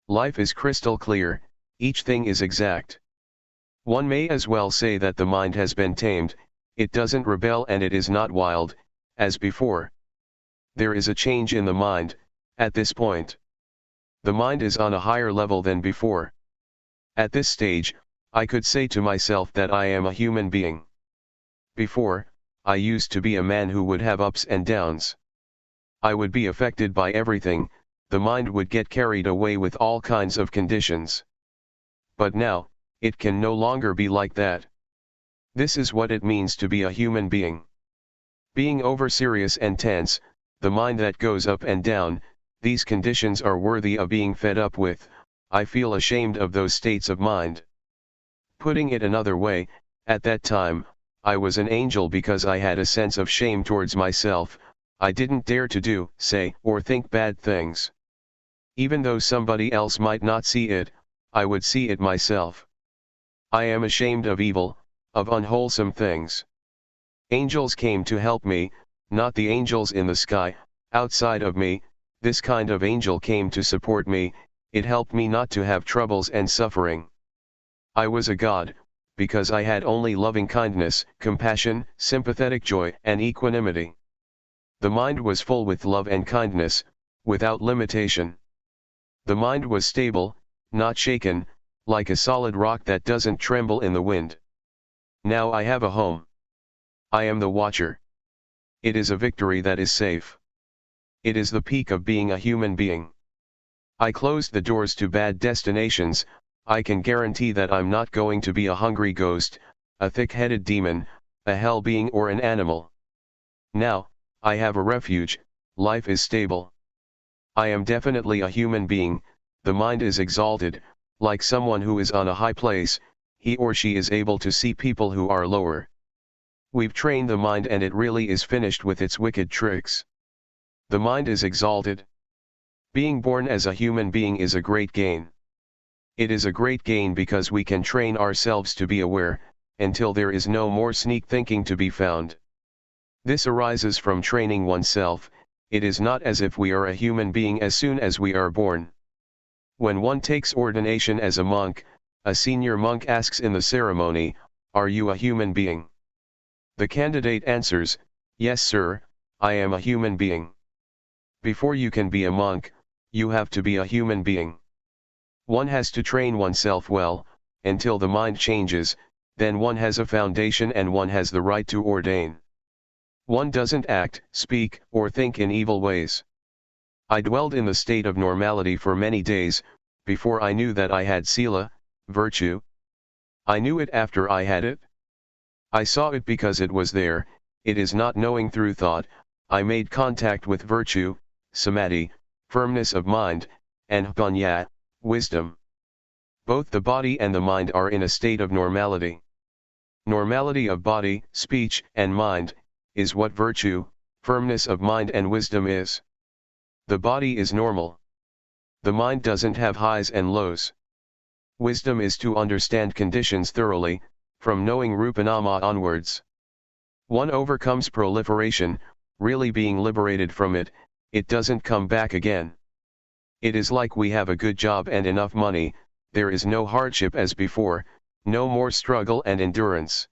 A: Life is crystal clear, each thing is exact. One may as well say that the mind has been tamed, it doesn't rebel and it is not wild, as before. There is a change in the mind, at this point. The mind is on a higher level than before. At this stage, I could say to myself that I am a human being. Before, I used to be a man who would have ups and downs. I would be affected by everything, the mind would get carried away with all kinds of conditions. But now, it can no longer be like that. This is what it means to be a human being. Being over-serious and tense, the mind that goes up and down, these conditions are worthy of being fed up with. I feel ashamed of those states of mind. Putting it another way, at that time, I was an angel because I had a sense of shame towards myself. I didn't dare to do, say, or think bad things. Even though somebody else might not see it, I would see it myself. I am ashamed of evil, of unwholesome things. Angels came to help me, not the angels in the sky, outside of me. This kind of angel came to support me, it helped me not to have troubles and suffering. I was a god, because I had only loving kindness, compassion, sympathetic joy, and equanimity. The mind was full with love and kindness, without limitation. The mind was stable, not shaken, like a solid rock that doesn't tremble in the wind. Now I have a home. I am the watcher. It is a victory that is safe. It is the peak of being a human being. I closed the doors to bad destinations. I can guarantee that I'm not going to be a hungry ghost, a thick-headed demon, a hell being or an animal. Now, I have a refuge, life is stable. I am definitely a human being, the mind is exalted, like someone who is on a high place, he or she is able to see people who are lower. We've trained the mind and it really is finished with its wicked tricks. The mind is exalted. Being born as a human being is a great gain. It is a great gain because we can train ourselves to be aware, until there is no more sneak thinking to be found. This arises from training oneself. It is not as if we are a human being as soon as we are born. When one takes ordination as a monk, a senior monk asks in the ceremony, "Are you a human being?" The candidate answers, "Yes, sir, I am a human being." Before you can be a monk, you have to be a human being. One has to train oneself well, until the mind changes, then one has a foundation and one has the right to ordain. One doesn't act, speak, or think in evil ways. I dwelled in the state of normality for many days, before I knew that I had sila, virtue. I knew it after I had it. I saw it because it was there. It is not knowing through thought. I made contact with virtue, samadhi, firmness of mind, and jnana, wisdom. Both the body and the mind are in a state of normality. Normality of body, speech, and mind, is what virtue, firmness of mind and wisdom is. The body is normal. The mind doesn't have highs and lows. Wisdom is to understand conditions thoroughly, from knowing rupanama onwards. One overcomes proliferation, really being liberated from it, it doesn't come back again. It is like we have a good job and enough money, there is no hardship as before, no more struggle and endurance.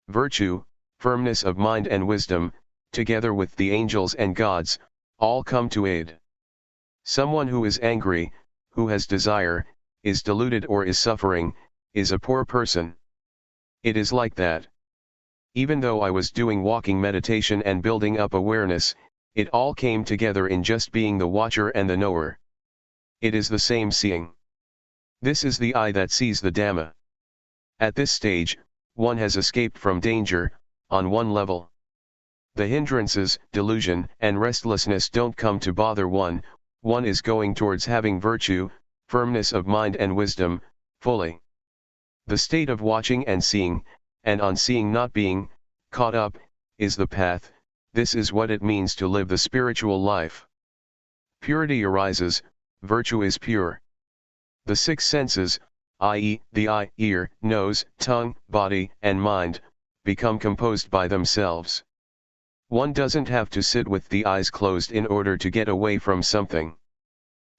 A: Virtue, firmness of mind and wisdom, together with the angels and gods, all come to aid. Someone who is angry, who has desire, is deluded or is suffering, is a poor person. It is like that. Even though I was doing walking meditation and building up awareness, it all came together in just being the watcher and the knower. It is the same seeing. This is the eye that sees the Dhamma. At this stage, one has escaped from danger, on one level. The hindrances, delusion, and restlessness don't come to bother one is going towards having virtue, firmness of mind and wisdom, fully. The state of watching and seeing, and on seeing not being caught up, is the path. This is what it means to live the spiritual life. Purity arises, virtue is pure. The six senses, i.e., the eye, ear, nose, tongue, body, and mind, become composed by themselves. One doesn't have to sit with the eyes closed in order to get away from something.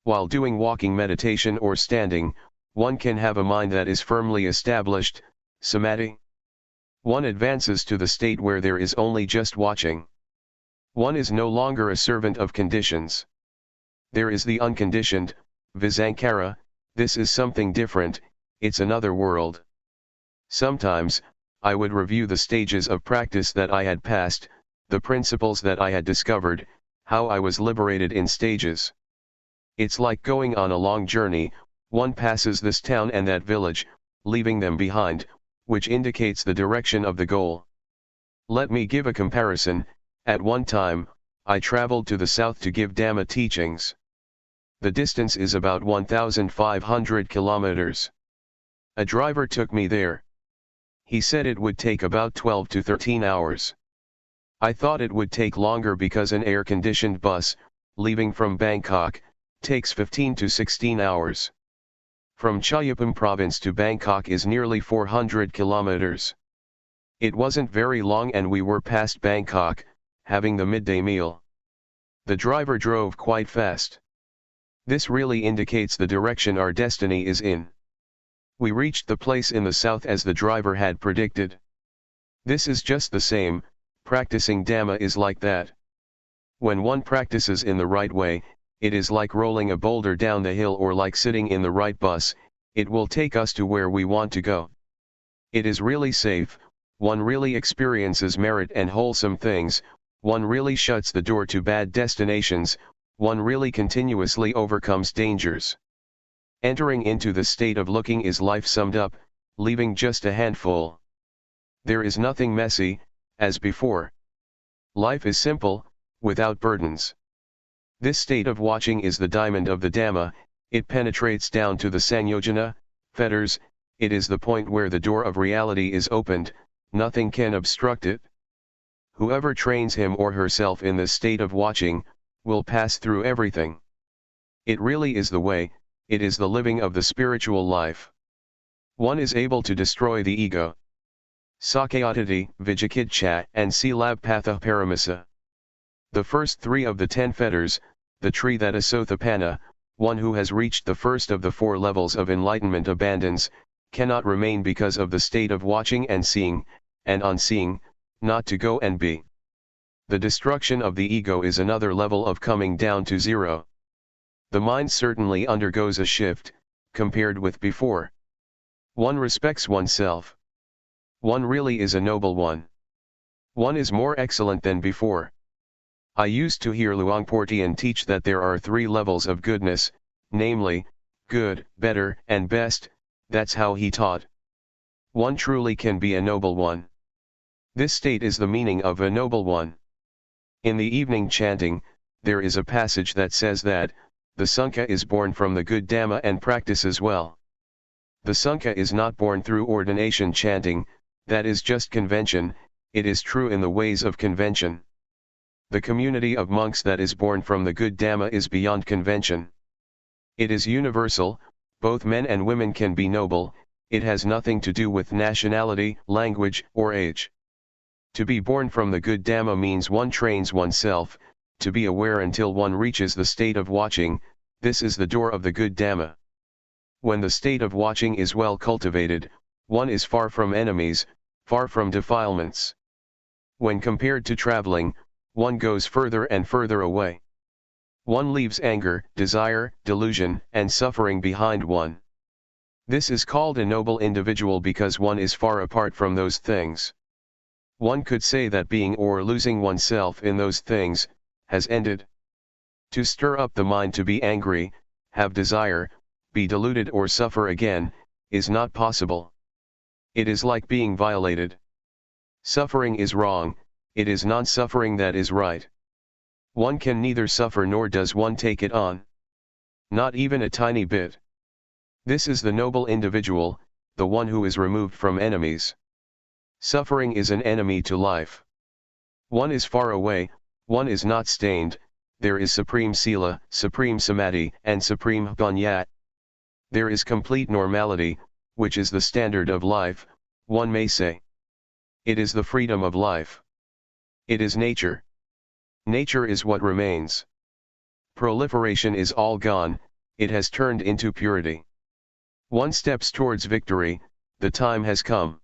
A: While doing walking meditation or standing, one can have a mind that is firmly established, samadhi. One advances to the state where there is only just watching. One is no longer a servant of conditions. There is the unconditioned, visankhara. This is something different, it's another world. Sometimes, I would review the stages of practice that I had passed, the principles that I had discovered, how I was liberated in stages. It's like going on a long journey, one passes this town and that village, leaving them behind, which indicates the direction of the goal. Let me give a comparison. At one time, I traveled to the south to give Dhamma teachings. The distance is about 1,500 kilometers. A driver took me there. He said it would take about 12 to 13 hours. I thought it would take longer because an air-conditioned bus, leaving from Bangkok, takes 15 to 16 hours. From Chayapam province to Bangkok is nearly 400 kilometers. It wasn't very long and we were past Bangkok, having the midday meal. The driver drove quite fast. This really indicates the direction our destiny is in. We reached the place in the south as the driver had predicted. This is just the same, practicing Dhamma is like that. When one practices in the right way, it is like rolling a boulder down the hill or like sitting in the right bus, it will take us to where we want to go. It is really safe, one really experiences merit and wholesome things, one really shuts the door to bad destinations, one really continuously overcomes dangers. Entering into the state of looking is life summed up, leaving just a handful. There is nothing messy, as before. Life is simple, without burdens. This state of watching is the diamond of the Dhamma, it penetrates down to the Sanyojana, fetters, it is the point where the door of reality is opened, nothing can obstruct it. Whoever trains him or herself in this state of watching, will pass through everything. It really is the way, it is the living of the spiritual life. One is able to destroy the ego. Sakayatati, Vijakidcha, and Silabpatha Paramasa. The first three of the 10 fetters, the tree that Asothapana, one who has reached the first of the 4 levels of enlightenment abandons, cannot remain because of the state of watching and seeing, and on seeing, not to go and be. The destruction of the ego is another level of coming down to zero. The mind certainly undergoes a shift, compared with before. One respects oneself. One really is a noble one. One is more excellent than before. I used to hear Luangpor Teean teach that there are 3 levels of goodness, namely, good, better, and best, that's how he taught. One truly can be a noble one. This state is the meaning of a noble one. In the evening chanting, there is a passage that says that, the Sangha is born from the good Dhamma and practices well. The Sangha is not born through ordination chanting, that is just convention, it is true in the ways of convention. The community of monks that is born from the good Dhamma is beyond convention. It is universal, both men and women can be noble, it has nothing to do with nationality, language, or age. To be born from the good Dhamma means one trains oneself, to be aware until one reaches the state of watching, this is the door of the good Dhamma. When the state of watching is well cultivated, one is far from enemies, far from defilements. When compared to traveling, one goes further and further away. One leaves anger, desire, delusion, and suffering behind one. This is called a noble individual because one is far apart from those things. One could say that being or losing oneself in those things, has ended. To stir up the mind to be angry, have desire, be deluded or suffer again, is not possible. It is like being violated. Suffering is wrong, it is non-suffering that is right. One can neither suffer nor does one take it on. Not even a tiny bit. This is the noble individual, the one who is removed from enemies. Suffering is an enemy to life. One is far away, one is not stained, there is supreme sila, supreme samadhi, and supreme panya. There is complete normality, which is the standard of life, one may say. It is the freedom of life. It is nature. Nature is what remains. Proliferation is all gone, it has turned into purity. One steps towards victory, the time has come.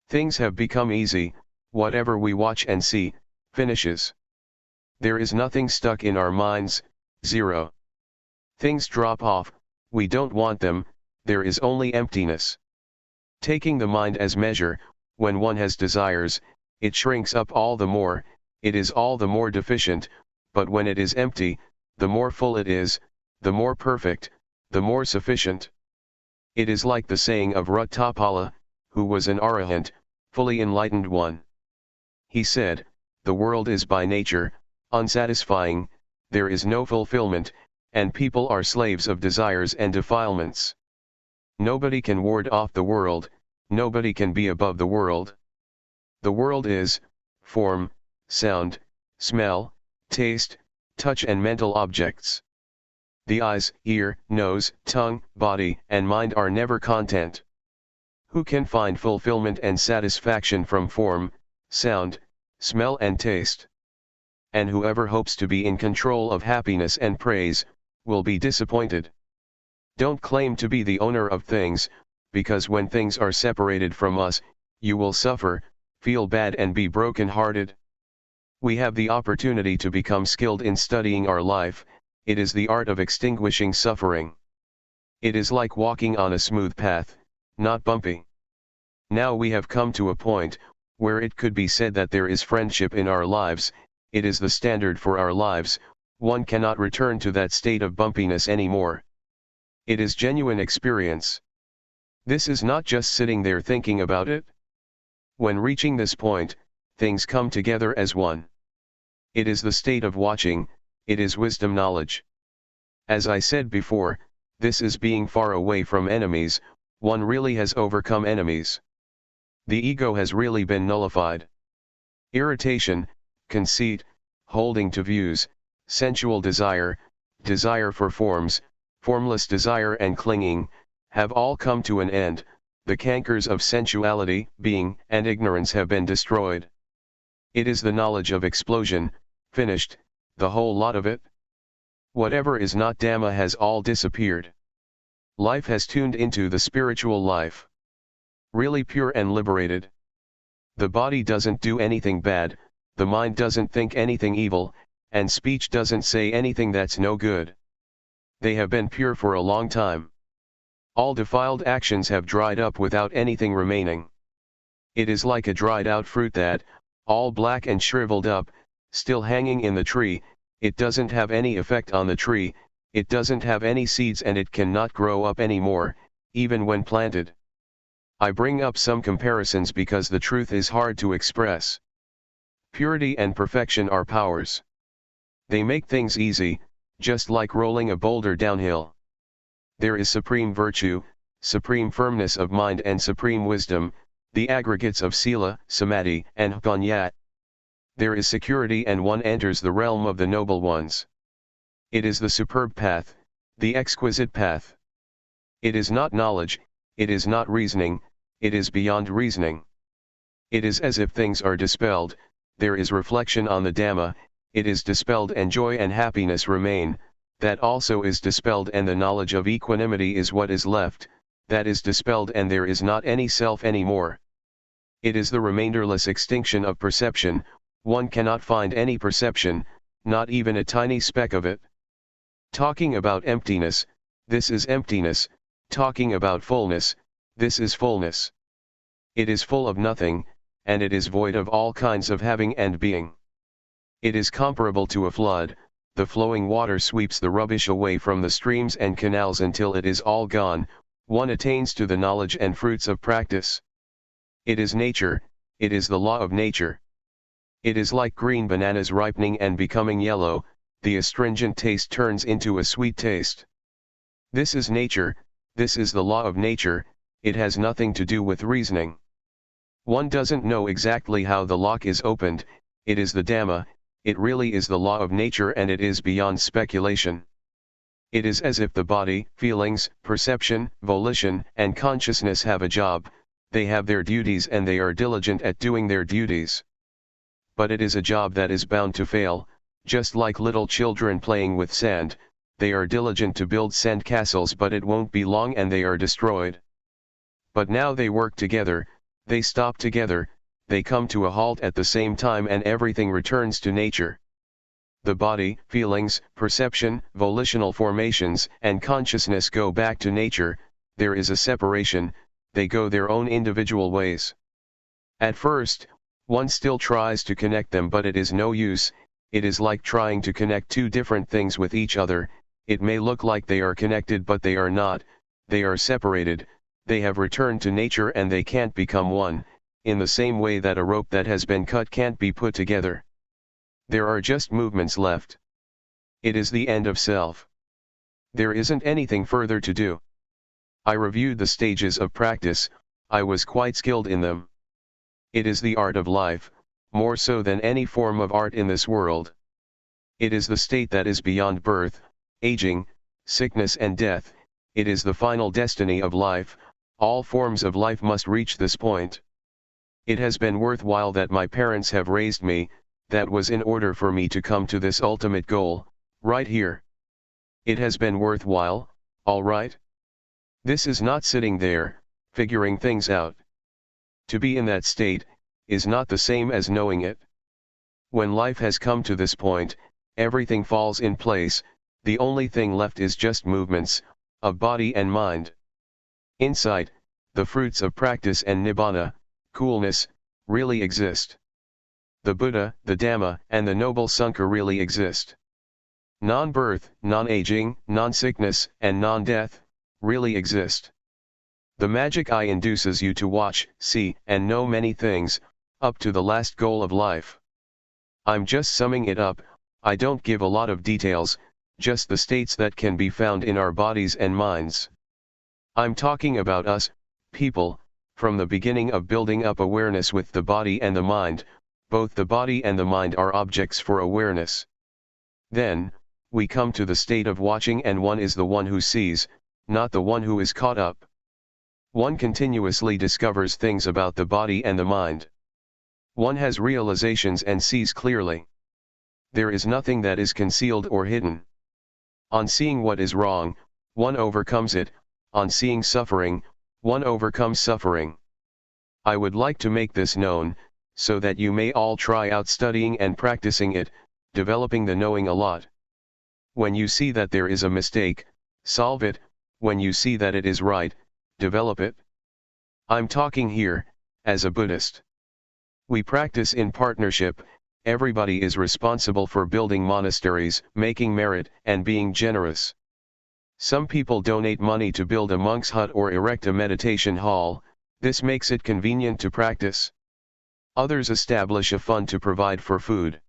A: Things have become easy, whatever we watch and see, finishes. There is nothing stuck in our minds, zero. Things drop off, we don't want them, there is only emptiness. Taking the mind as measure, when one has desires, it shrinks up all the more, it is all the more deficient, but when it is empty, the more full it is, the more perfect, the more sufficient. It is like the saying of Ruttapala, who was an arahant, fully enlightened one. He said, "The world is by nature unsatisfying, there is no fulfillment, and people are slaves of desires and defilements. Nobody can ward off the world, nobody can be above the world. The world is form, sound, smell, taste, touch and mental objects. The eyes, ear, nose, tongue, body, and mind are never content. Who can find fulfillment and satisfaction from form, sound, smell and taste? And whoever hopes to be in control of happiness and praise, will be disappointed. Don't claim to be the owner of things, because when things are separated from us, you will suffer, feel bad and be broken-hearted. We have the opportunity to become skilled in studying our life, it is the art of extinguishing suffering. It is like walking on a smooth path, not bumpy. Now we have come to a point, where it could be said that there is friendship in our lives, it is the standard for our lives, one cannot return to that state of bumpiness anymore. It is genuine experience. This is not just sitting there thinking about it. When reaching this point, things come together as one. It is the state of watching, it is wisdom knowledge. As I said before, this is being far away from enemies, one really has overcome enemies. The ego has really been nullified. Irritation, conceit, holding to views, sensual desire, desire for forms, formless desire and clinging, have all come to an end, the cankers of sensuality, being, and ignorance have been destroyed. It is the knowledge of explosion, finished, the whole lot of it. Whatever is not Dhamma has all disappeared. Life has tuned into the spiritual life. Really pure and liberated. The body doesn't do anything bad, the mind doesn't think anything evil, and speech doesn't say anything that's no good. They have been pure for a long time. All defiled actions have dried up without anything remaining. It is like a dried out fruit that, all black and shriveled up, still hanging in the tree, it doesn't have any effect on the tree, it doesn't have any seeds and it cannot grow up anymore, even when planted. I bring up some comparisons because the truth is hard to express. Purity and perfection are powers. They make things easy, just like rolling a boulder downhill. There is supreme virtue, supreme firmness of mind and supreme wisdom, the aggregates of sila, samadhi, and panya. There is security and one enters the realm of the noble ones. It is the superb path, the exquisite path. It is not knowledge, it is not reasoning, it is beyond reasoning. It is as if things are dispelled, there is reflection on the Dhamma, it is dispelled and joy and happiness remain, that also is dispelled and the knowledge of equanimity is what is left, that is dispelled and there is not any self anymore. It is the remainderless extinction of perception, one cannot find any perception, not even a tiny speck of it. Talking about emptiness, this is emptiness, talking about fullness, this is fullness. It is full of nothing, and it is void of all kinds of having and being. It is comparable to a flood, the flowing water sweeps the rubbish away from the streams and canals until it is all gone, one attains to the knowledge and fruits of practice. It is nature, it is the law of nature. It is like green bananas ripening and becoming yellow, the astringent taste turns into a sweet taste. This is nature, this is the law of nature, it has nothing to do with reasoning. One doesn't know exactly how the lock is opened, it is the Dhamma, it really is the law of nature and it is beyond speculation. It is as if the body, feelings, perception, volition, and consciousness have a job, they have their duties and they are diligent at doing their duties. But it is a job that is bound to fail, just like little children playing with sand, they are diligent to build sand castles but it won't be long and they are destroyed. But now they work together, they stop together, they come to a halt at the same time and everything returns to nature. The body, feelings, perception, volitional formations, and consciousness go back to nature, there is a separation, they go their own individual ways. At first, one still tries to connect them but it is no use, it is like trying to connect two different things with each other, it may look like they are connected but they are not, they are separated, they have returned to nature and they can't become one, in the same way that a rope that has been cut can't be put together. There are just movements left. It is the end of self. There isn't anything further to do. I reviewed the stages of practice, I was quite skilled in them. It is the art of life, more so than any form of art in this world. It is the state that is beyond birth, aging, sickness and death, it is the final destiny of life, all forms of life must reach this point. It has been worthwhile that my parents have raised me, that was in order for me to come to this ultimate goal, right here. It has been worthwhile, all right? This is not sitting there, figuring things out. To be in that state, is not the same as knowing it. When life has come to this point, everything falls in place, the only thing left is just movements, of body and mind. Insight, the fruits of practice and nibbana, coolness, really exist. The Buddha, the Dhamma, and the Noble Sangha really exist. Non-birth, non-aging, non-sickness, and non-death, really exist. The magic eye induces you to watch, see, and know many things, up to the last goal of life. I'm just summing it up, I don't give a lot of details, just the states that can be found in our bodies and minds. I'm talking about us, people, from the beginning of building up awareness with the body and the mind. Both the body and the mind are objects for awareness. Then, we come to the state of watching and one is the one who sees, not the one who is caught up. One continuously discovers things about the body and the mind. One has realizations and sees clearly. There is nothing that is concealed or hidden. On seeing what is wrong, one overcomes it, on seeing suffering, one overcomes suffering. I would like to make this known, so that you may all try out studying and practicing it, developing the knowing a lot. When you see that there is a mistake, solve it, when you see that it is right, develop it. I'm talking here, as a Buddhist. We practice in partnership, everybody is responsible for building monasteries, making merit, and being generous. Some people donate money to build a monk's hut or erect a meditation hall, this makes it convenient to practice. Others establish a fund to provide for food.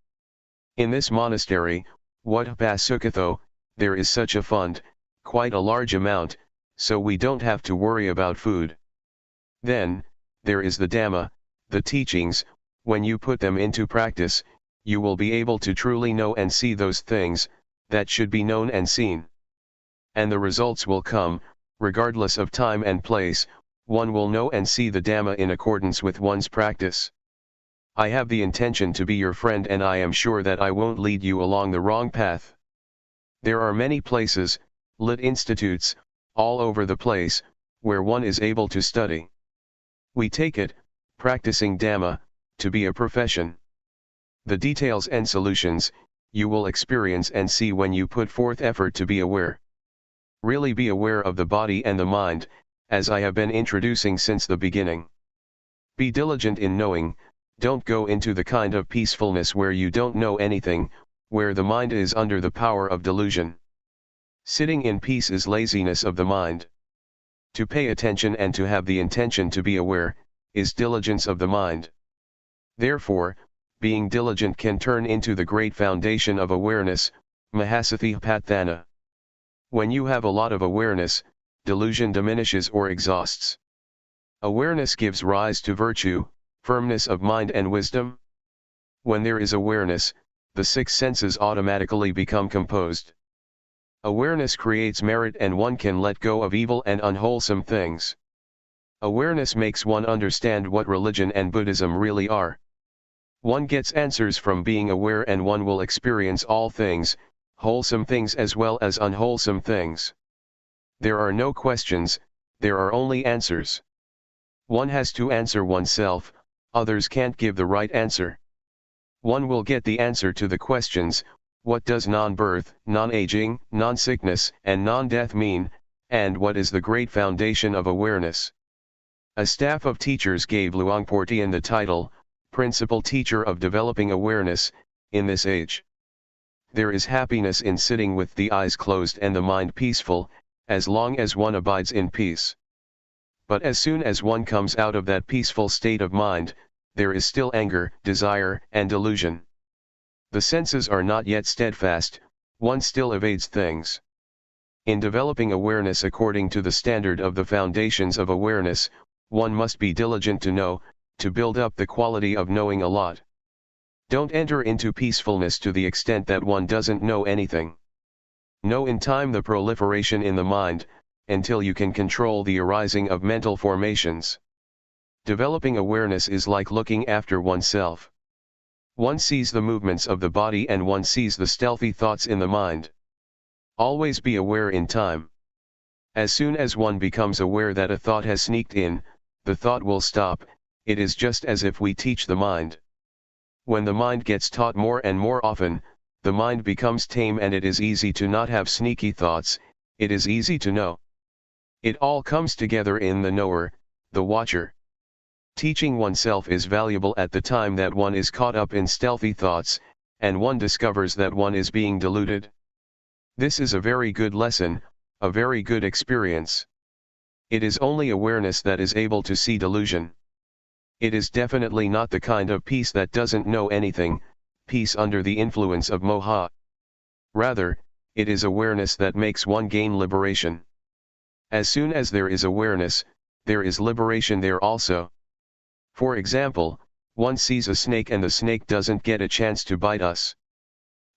A: In this monastery, Wat Pa Sukatho, there is such a fund, quite a large amount, so we don't have to worry about food. Then, there is the Dhamma, the teachings, when you put them into practice, you will be able to truly know and see those things, that should be known and seen. And the results will come, regardless of time and place, one will know and see the Dhamma in accordance with one's practice. I have the intention to be your friend and I am sure that I won't lead you along the wrong path. There are many places, lit institutes, all over the place, where one is able to study. We take it, practicing Dhamma, to be a profession. The details and solutions, you will experience and see when you put forth effort to be aware. Really be aware of the body and the mind, as I have been introducing since the beginning. Be diligent in knowing, don't go into the kind of peacefulness where you don't know anything, where the mind is under the power of delusion. Sitting in peace is laziness of the mind. To pay attention and to have the intention to be aware, is diligence of the mind. Therefore, being diligent can turn into the great foundation of awareness, Mahasatipatthana. When you have a lot of awareness, delusion diminishes or exhausts. Awareness gives rise to virtue, firmness of mind and wisdom. When there is awareness, the six senses automatically become composed. Awareness creates merit and one can let go of evil and unwholesome things. Awareness makes one understand what religion and Buddhism really are. One gets answers from being aware and one will experience all things, wholesome things as well as unwholesome things. There are no questions, there are only answers. One has to answer oneself, others can't give the right answer. One will get the answer to the questions, what does non-birth, non-aging, non-sickness, and non-death mean, and what is the great foundation of awareness? A staff of teachers gave Luangpor Teean the title, Principal Teacher of Developing Awareness, in this age. There is happiness in sitting with the eyes closed and the mind peaceful, as long as one abides in peace. But as soon as one comes out of that peaceful state of mind, there is still anger, desire, and delusion. The senses are not yet steadfast, one still evades things. In developing awareness according to the standard of the foundations of awareness, one must be diligent to know, to build up the quality of knowing a lot. Don't enter into peacefulness to the extent that one doesn't know anything. Know in time the proliferation in the mind, until you can control the arising of mental formations. Developing awareness is like looking after oneself. One sees the movements of the body and one sees the stealthy thoughts in the mind. Always be aware in time. As soon as one becomes aware that a thought has sneaked in, the thought will stop. It is just as if we teach the mind. When the mind gets taught more and more often, the mind becomes tame and it is easy to not have sneaky thoughts, it is easy to know. It all comes together in the knower, the watcher. Teaching oneself is valuable at the time that one is caught up in stealthy thoughts, and one discovers that one is being deluded. This is a very good lesson, a very good experience. It is only awareness that is able to see delusion. It is definitely not the kind of peace that doesn't know anything, peace under the influence of moha. Rather, it is awareness that makes one gain liberation. As soon as there is awareness, there is liberation there also. For example, one sees a snake and the snake doesn't get a chance to bite us.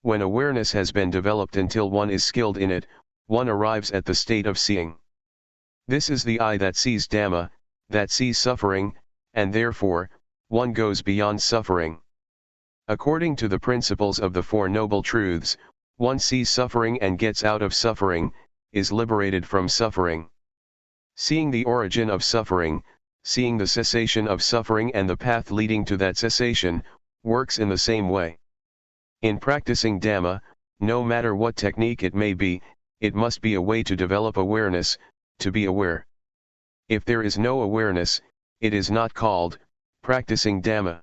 A: When awareness has been developed until one is skilled in it, one arrives at the state of seeing. This is the eye that sees Dhamma, that sees suffering, and therefore, one goes beyond suffering. According to the principles of the Four Noble Truths, one sees suffering and gets out of suffering, is liberated from suffering. Seeing the origin of suffering, seeing the cessation of suffering and the path leading to that cessation, works in the same way. In practicing Dhamma, no matter what technique it may be, it must be a way to develop awareness, to be aware. If there is no awareness, it is not called practicing Dhamma.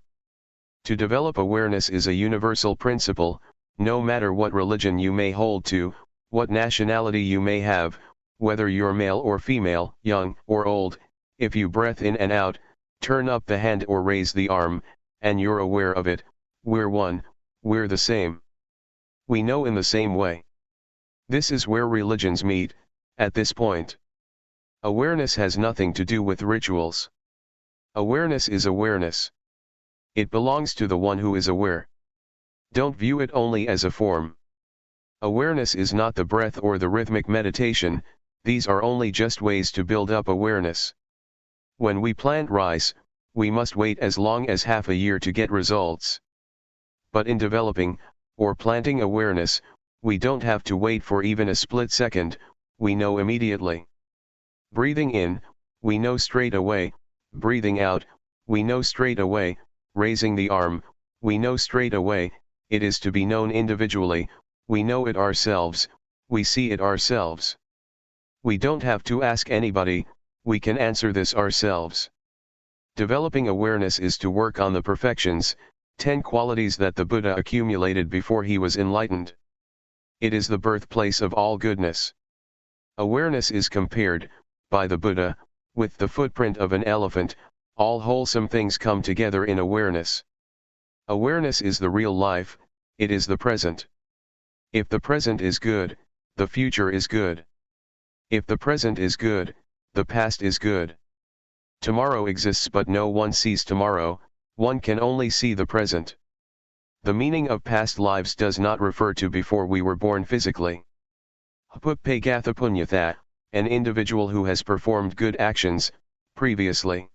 A: To develop awareness is a universal principle, no matter what religion you may hold to, what nationality you may have, whether you're male or female, young or old. If you breath in and out, turn up the hand or raise the arm, and you're aware of it, we're one, we're the same. We know in the same way. This is where religions meet, at this point. Awareness has nothing to do with rituals. Awareness is awareness. It belongs to the one who is aware. Don't view it only as a form. Awareness is not the breath or the rhythmic meditation, these are only just ways to build up awareness. When we plant rice, we must wait as long as half a year to get results. But in developing, or planting awareness, we don't have to wait for even a split second, we know immediately. Breathing in, we know straight away, breathing out, we know straight away, raising the arm, we know straight away, it is to be known individually, we know it ourselves, we see it ourselves. We don't have to ask anybody, we can answer this ourselves. Developing awareness is to work on the perfections, 10 qualities that the Buddha accumulated before he was enlightened. It is the birthplace of all goodness. Awareness is compared, by the Buddha, with the footprint of an elephant, all wholesome things come together in awareness. Awareness is the real life, it is the present. If the present is good, the future is good. If the present is good, the past is good. Tomorrow exists but no one sees tomorrow, one can only see the present. The meaning of past lives does not refer to before we were born physically. Hupupagathappunyatha, an individual who has performed good actions, previously.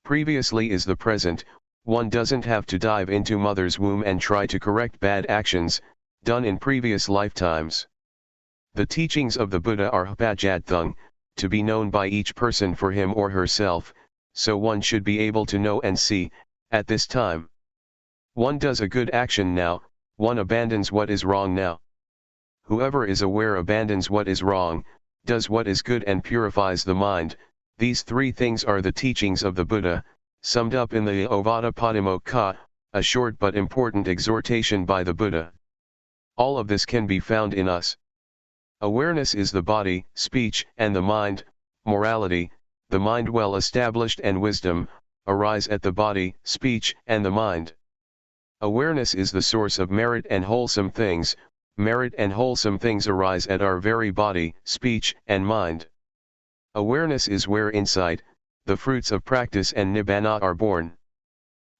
A: Previously is the present. One doesn't have to dive into mother's womb and try to correct bad actions, done in previous lifetimes. The teachings of the Buddha are hupajadthung, to be known by each person for him or herself, so one should be able to know and see, at this time. One does a good action now, one abandons what is wrong now. Whoever is aware abandons what is wrong, does what is good and purifies the mind. These three things are the teachings of the Buddha, summed up in the Ovada Padimokkha, a short but important exhortation by the Buddha. All of this can be found in us. Awareness is the body, speech, and the mind. Morality, the mind well established, and wisdom, arise at the body, speech, and the mind. Awareness is the source of merit and wholesome things. Merit and wholesome things arise at our very body, speech, and mind. Awareness is where insight, the fruits of practice, and nibbana are born.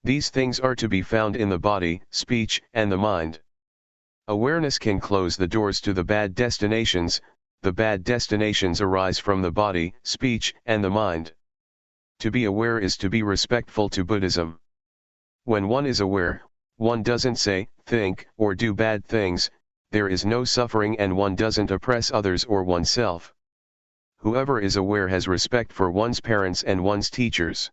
A: These things are to be found in the body, speech, and the mind. Awareness can close the doors to the bad destinations. The bad destinations arise from the body, speech, and the mind. To be aware is to be respectful to Buddhism. When one is aware, one doesn't say, think, or do bad things. There is no suffering and one doesn't oppress others or oneself. Whoever is aware has respect for one's parents and one's teachers.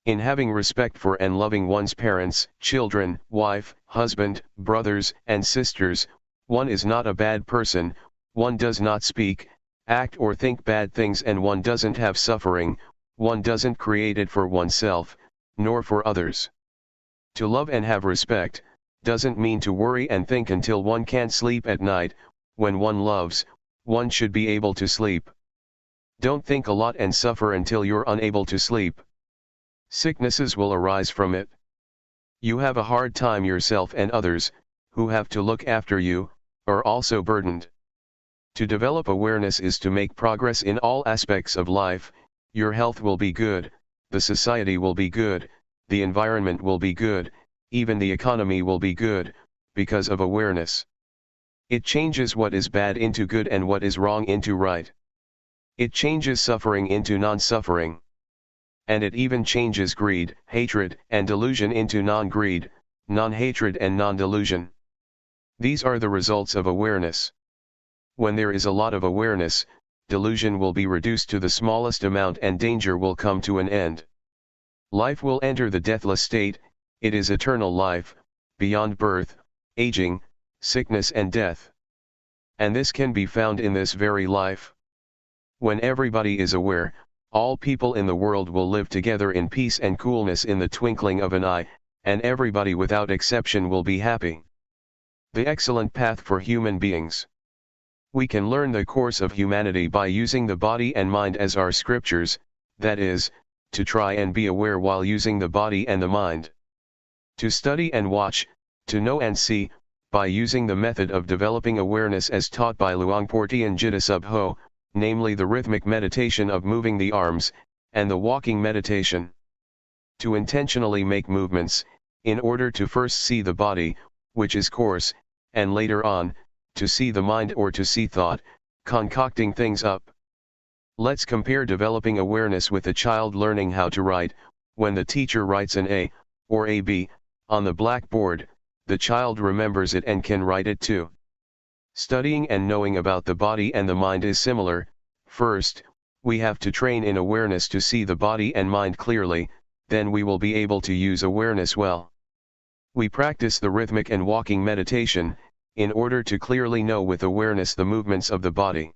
A: In having respect for and loving one's parents, children, wife, husband, brothers, and sisters, one is not a bad person. One does not speak, act, or think bad things, and one doesn't have suffering. One doesn't create it for oneself, nor for others. To love and have respect doesn't mean to worry and think until one can't sleep at night. When one loves, one should be able to sleep. Don't think a lot and suffer until you're unable to sleep. Sicknesses will arise from it. You have a hard time yourself, and others, who have to look after you, are also burdened. To develop awareness is to make progress in all aspects of life. Your health will be good, the society will be good, the environment will be good, even the economy will be good, because of awareness. It changes what is bad into good and what is wrong into right. It changes suffering into non-suffering. And it even changes greed, hatred, and delusion into non-greed, non-hatred, and non-delusion. These are the results of awareness. When there is a lot of awareness, delusion will be reduced to the smallest amount and danger will come to an end. Life will enter the deathless state. It is eternal life, beyond birth, aging, sickness, and death. And this can be found in this very life. When everybody is aware, all people in the world will live together in peace and coolness in the twinkling of an eye, and everybody without exception will be happy. The excellent path for human beings. We can learn the course of humanity by using the body and mind as our scriptures, that is, to try and be aware while using the body and the mind. To study and watch, to know and see, by using the method of developing awareness as taught by Luangpor Teean Jidasubho, namely the rhythmic meditation of moving the arms, and the walking meditation. To intentionally make movements, in order to first see the body, which is coarse, and later on, to see the mind or to see thought, concocting things up. Let's compare developing awareness with a child learning how to write. When the teacher writes an A, or a B, on the blackboard, the child remembers it and can write it too. Studying and knowing about the body and the mind is similar. First, we have to train in awareness to see the body and mind clearly, then we will be able to use awareness well. We practice the rhythmic and walking meditation, in order to clearly know with awareness the movements of the body.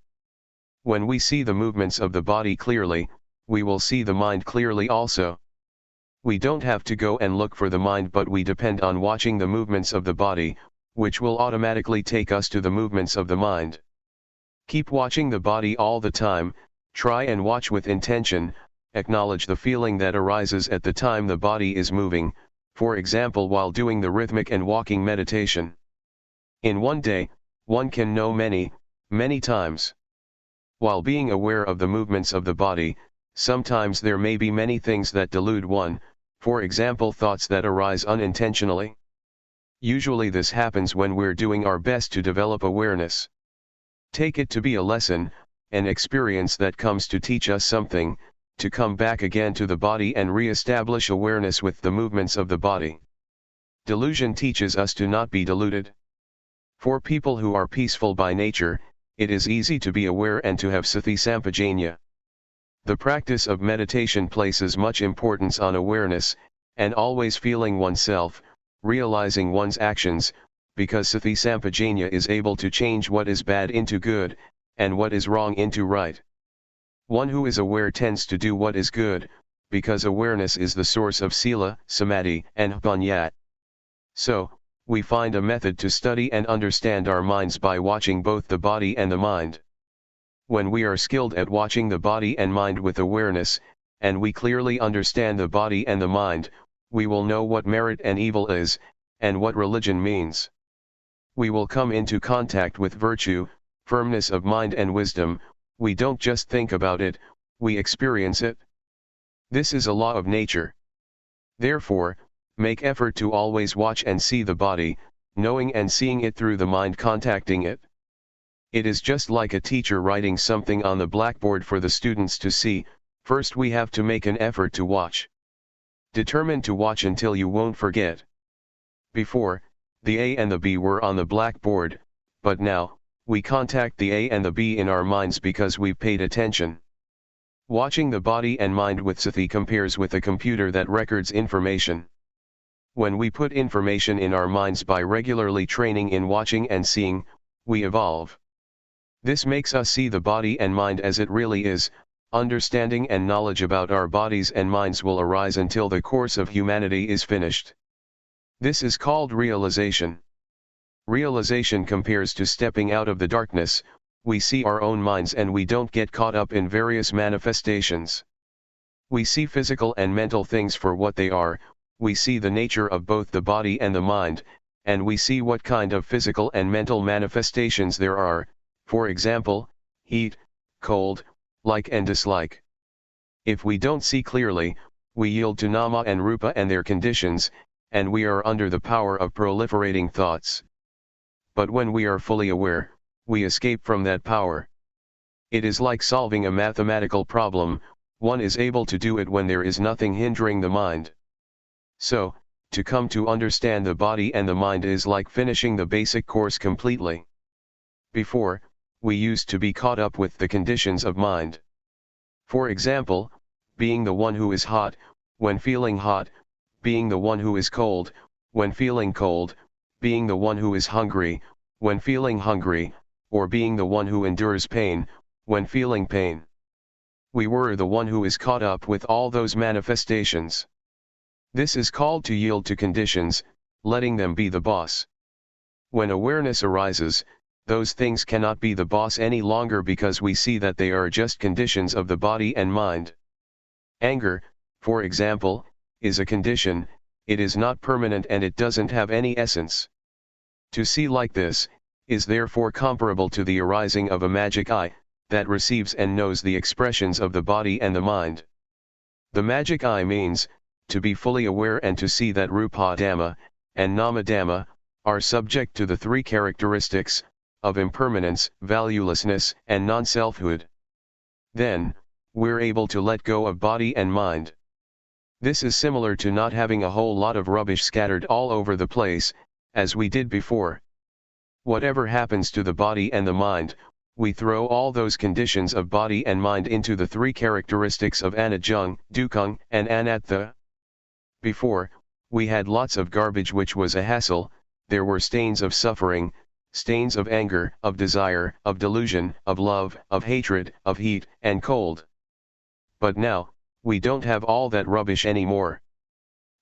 A: When we see the movements of the body clearly, we will see the mind clearly also. We don't have to go and look for the mind, but we depend on watching the movements of the body, which will automatically take us to the movements of the mind. Keep watching the body all the time, try and watch with intention, acknowledge the feeling that arises at the time the body is moving, for example while doing the rhythmic and walking meditation. In one day, one can know many, many times. While being aware of the movements of the body, sometimes there may be many things that delude one, for example thoughts that arise unintentionally. Usually this happens when we're doing our best to develop awareness. Take it to be a lesson, an experience that comes to teach us something, to come back again to the body and re-establish awareness with the movements of the body. Delusion teaches us to not be deluded. For people who are peaceful by nature, it is easy to be aware and to have sati sampajanya. The practice of meditation places much importance on awareness, and always feeling oneself, realizing one's actions, because sati sampajanya is able to change what is bad into good, and what is wrong into right. One who is aware tends to do what is good, because awareness is the source of sila, samadhi, and panya. So, we find a method to study and understand our minds by watching both the body and the mind. When we are skilled at watching the body and mind with awareness, and we clearly understand the body and the mind, we will know what merit and evil is, and what religion means. We will come into contact with virtue, firmness of mind and wisdom. We don't just think about it, we experience it. This is a law of nature. Therefore, make effort to always watch and see the body, knowing and seeing it through the mind contacting it. It is just like a teacher writing something on the blackboard for the students to see. First we have to make an effort to watch. Determine to watch until you won't forget. Before, the A and the B were on the blackboard, but now, we contact the A and the B in our minds because we've paid attention. Watching the body and mind with sati compares with a computer that records information. When we put information in our minds by regularly training in watching and seeing, we evolve. This makes us see the body and mind as it really is. Understanding and knowledge about our bodies and minds will arise until the course of humanity is finished. This is called realization. Realization compares to stepping out of the darkness. We see our own minds and we don't get caught up in various manifestations. We see physical and mental things for what they are, we see the nature of both the body and the mind, and we see what kind of physical and mental manifestations there are, for example, heat, cold, like and dislike. If we don't see clearly, we yield to nama and rupa and their conditions, and we are under the power of proliferating thoughts. But when we are fully aware, we escape from that power. It is like solving a mathematical problem, one is able to do it when there is nothing hindering the mind. So, to come to understand the body and the mind is like finishing the basic course completely. Before, we used to be caught up with the conditions of mind. For example, being the one who is hot, when feeling hot, being the one who is cold, when feeling cold, being the one who is hungry, when feeling hungry, or being the one who endures pain, when feeling pain. We were the one who is caught up with all those manifestations. This is called to yield to conditions, letting them be the boss. When awareness arises, those things cannot be the boss any longer because we see that they are just conditions of the body and mind. Anger, for example, is a condition, it is not permanent and it doesn't have any essence. To see like this, is therefore comparable to the arising of a magic eye, that receives and knows the expressions of the body and the mind. The magic eye means, to be fully aware and to see that Rupa Dhamma, and Nama Dhamma, are subject to the three characteristics, of impermanence, valuelessness, and non-selfhood. Then, we're able to let go of body and mind. This is similar to not having a whole lot of rubbish scattered all over the place, as we did before. Whatever happens to the body and the mind, we throw all those conditions of body and mind into the three characteristics of anajjung, dukkhaṃ, and anattā. Before, we had lots of garbage which was a hassle, there were stains of suffering, stains of anger, of desire, of delusion, of love, of hatred, of heat, and cold. But now, we don't have all that rubbish anymore.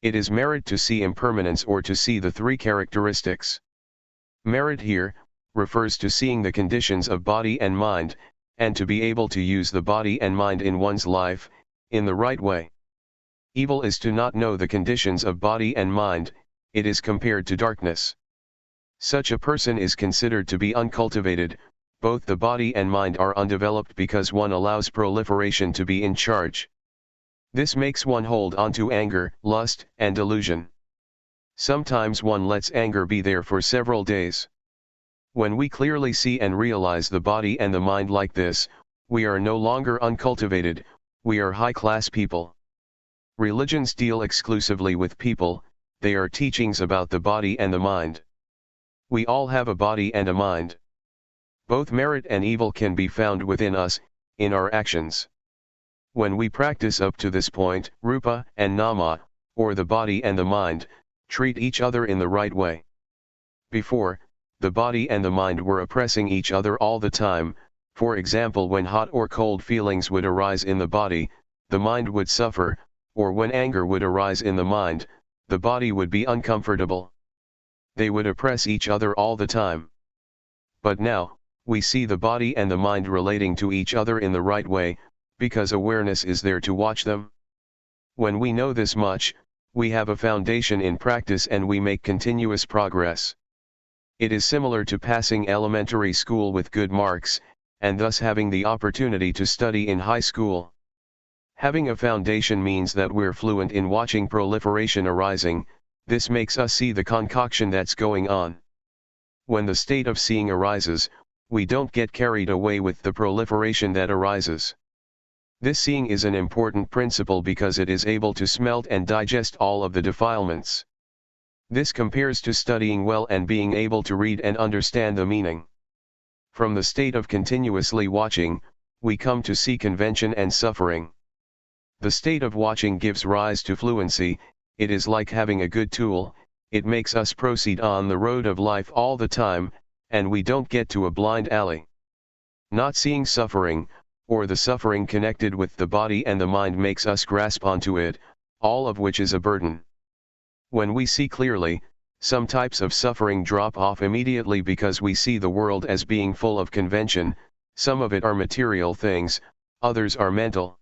A: It is merit to see impermanence or to see the three characteristics. Merit here, refers to seeing the conditions of body and mind, and to be able to use the body and mind in one's life, in the right way. Evil is to not know the conditions of body and mind, it is compared to darkness. Such a person is considered to be uncultivated, both the body and mind are undeveloped because one allows proliferation to be in charge. This makes one hold on to anger, lust, and delusion. Sometimes one lets anger be there for several days. When we clearly see and realize the body and the mind like this, we are no longer uncultivated, we are high-class people. Religions deal exclusively with people, they are teachings about the body and the mind. We all have a body and a mind. Both merit and evil can be found within us, in our actions. When we practice up to this point, rupa and nama, or the body and the mind, treat each other in the right way. Before, the body and the mind were oppressing each other all the time. For example, when hot or cold feelings would arise in the body, the mind would suffer, or when anger would arise in the mind, the body would be uncomfortable. They would oppress each other all the time. But now, we see the body and the mind relating to each other in the right way, because awareness is there to watch them. When we know this much, we have a foundation in practice and we make continuous progress. It is similar to passing elementary school with good marks, and thus having the opportunity to study in high school. Having a foundation means that we're fluent in watching proliferation arising. This makes us see the concoction that's going on. When the state of seeing arises, we don't get carried away with the proliferation that arises. This seeing is an important principle because it is able to smelt and digest all of the defilements. This compares to studying well and being able to read and understand the meaning. From the state of continuously watching, we come to see convention and suffering. The state of watching gives rise to fluency. It is like having a good tool, it makes us proceed on the road of life all the time, and we don't get to a blind alley. Not seeing suffering, or the suffering connected with the body and the mind makes us grasp onto it, all of which is a burden. When we see clearly, some types of suffering drop off immediately because we see the world as being full of convention. Some of it are material things, others are mental.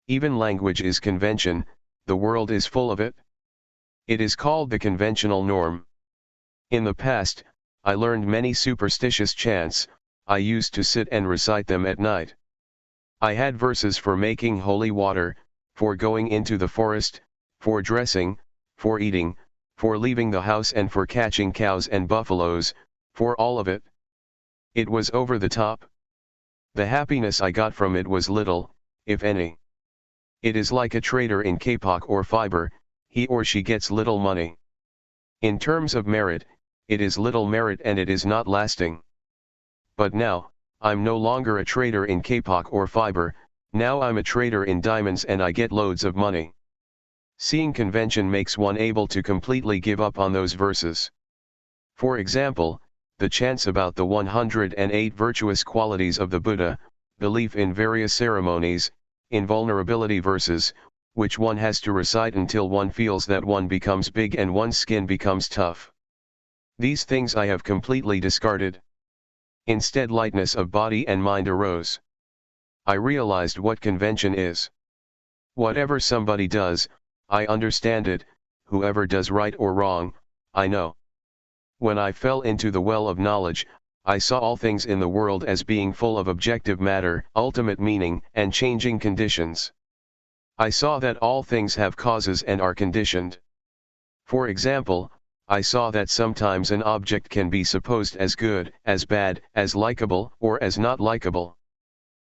A: Even language is convention, the world is full of it. It is called the conventional norm. In the past, I learned many superstitious chants. I used to sit and recite them at night. I had verses for making holy water, for going into the forest, for dressing, for eating, for leaving the house and for catching cows and buffaloes, for all of it. It was over the top. The happiness I got from it was little, if any. It is like a trader in kapok or fiber, he or she gets little money. In terms of merit, it is little merit and it is not lasting. But now, I'm no longer a trader in kapok or fiber, now I'm a trader in diamonds and I get loads of money. Seeing convention makes one able to completely give up on those verses. For example, the chants about the 108 virtuous qualities of the Buddha, belief in various ceremonies, invulnerability verses, which one has to recite until one feels that one becomes big and one's skin becomes tough. These things I have completely discarded. Instead, lightness of body and mind arose. I realized what convention is. Whatever somebody does, I understand it. Whoever does right or wrong, I know. When I fell into the well of knowledge, I saw all things in the world as being full of objective matter, ultimate meaning, and changing conditions. I saw that all things have causes and are conditioned. For example, I saw that sometimes an object can be supposed as good, as bad, as likable, or as not likable.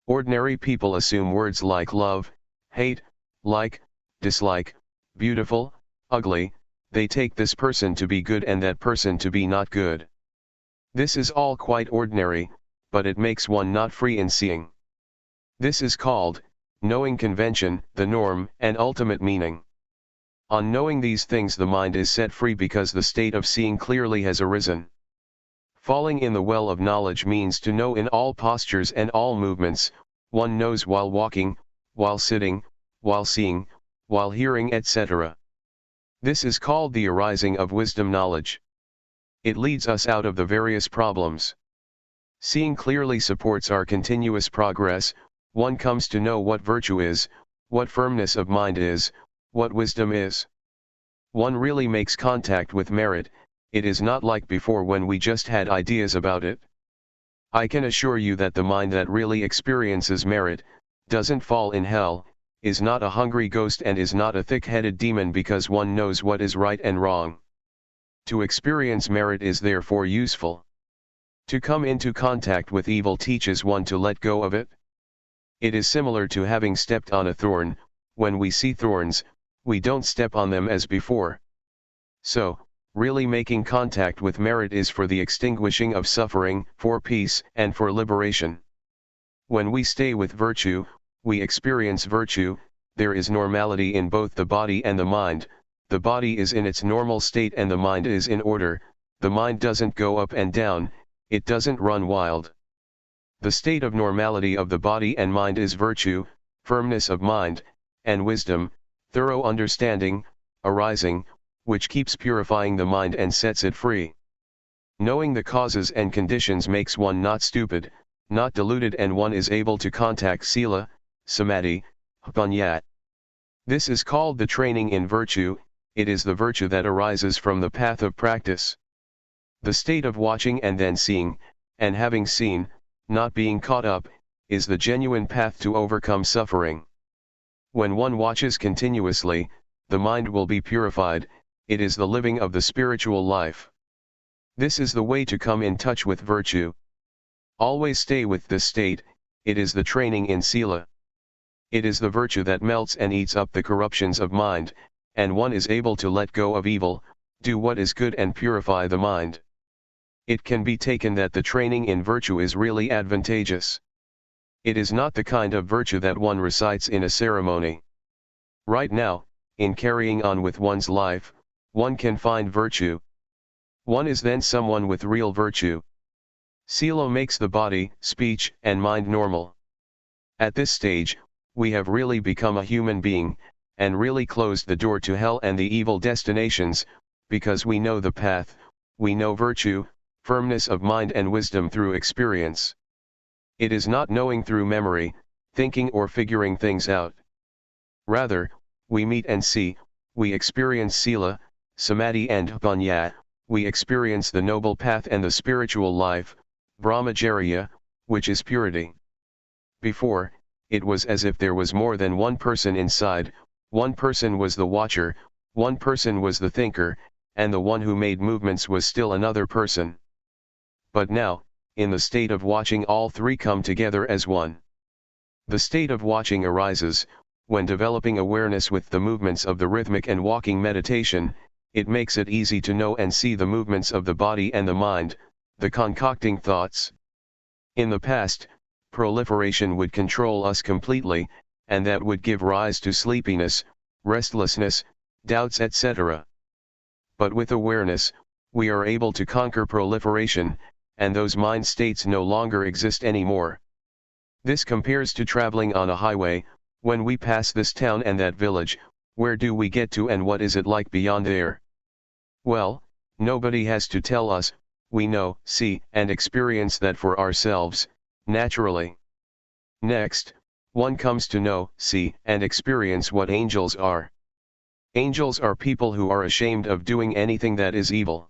A: Ordinary people assume words like love, hate, like, dislike, beautiful, ugly. They take this person to be good and that person to be not good. This is all quite ordinary, but it makes one not free in seeing. This is called knowing convention, the norm, and ultimate meaning. On knowing these things, the mind is set free because the state of seeing clearly has arisen. Falling in the well of knowledge means to know in all postures and all movements. One knows while walking, while sitting, while seeing, while hearing, etc. This is called the arising of wisdom knowledge. It leads us out of the various problems. Seeing clearly supports our continuous progress. One comes to know what virtue is, what firmness of mind is, what wisdom is. One really makes contact with merit. It is not like before when we just had ideas about it. I can assure you that the mind that really experiences merit, doesn't fall in hell, is not a hungry ghost and is not a thick-headed demon because one knows what is right and wrong. To experience merit is therefore useful. To come into contact with evil teaches one to let go of it. It is similar to having stepped on a thorn. When we see thorns, we don't step on them as before. So, really making contact with merit is for the extinguishing of suffering, for peace, and for liberation. When we stay with virtue, we experience virtue. There is normality in both the body and the mind. The body is in its normal state and the mind is in order. The mind doesn't go up and down, it doesn't run wild. The state of normality of the body and mind is virtue, firmness of mind, and wisdom, thorough understanding, arising, which keeps purifying the mind and sets it free. Knowing the causes and conditions makes one not stupid, not deluded, and one is able to contact sila, samadhi, panya. This is called the training in virtue. It is the virtue that arises from the path of practice. The state of watching and then seeing, and having seen, not being caught up, is the genuine path to overcome suffering. When one watches continuously, the mind will be purified. It is the living of the spiritual life. This is the way to come in touch with virtue. Always stay with this state. It is the training in sila. It is the virtue that melts and eats up the corruptions of mind, and one is able to let go of evil, do what is good and purify the mind. It can be taken that the training in virtue is really advantageous. It is not the kind of virtue that one recites in a ceremony. Right now, in carrying on with one's life, one can find virtue. One is then someone with real virtue. Sila makes the body, speech, and mind normal. At this stage, we have really become a human being, and really closed the door to hell and the evil destinations, because we know the path, we know virtue, firmness of mind and wisdom through experience. It is not knowing through memory, thinking or figuring things out. Rather, we meet and see, we experience sila, samadhi and panya, we experience the noble path and the spiritual life, brahmacharya, which is purity. Before, it was as if there was more than one person inside. One person was the watcher, one person was the thinker, and the one who made movements was still another person. But now, in the state of watching, all three come together as one. The state of watching arises, when developing awareness with the movements of the rhythmic and walking meditation. It makes it easy to know and see the movements of the body and the mind, the concocting thoughts. In the past, proliferation would control us completely, and that would give rise to sleepiness, restlessness, doubts, etc. But with awareness, we are able to conquer proliferation, and those mind states no longer exist anymore. This compares to traveling on a highway. When we pass this town and that village, where do we get to and what is it like beyond there? Well, nobody has to tell us, we know, see, and experience that for ourselves, naturally. Next, one comes to know, see, and experience what angels are. Angels are people who are ashamed of doing anything that is evil.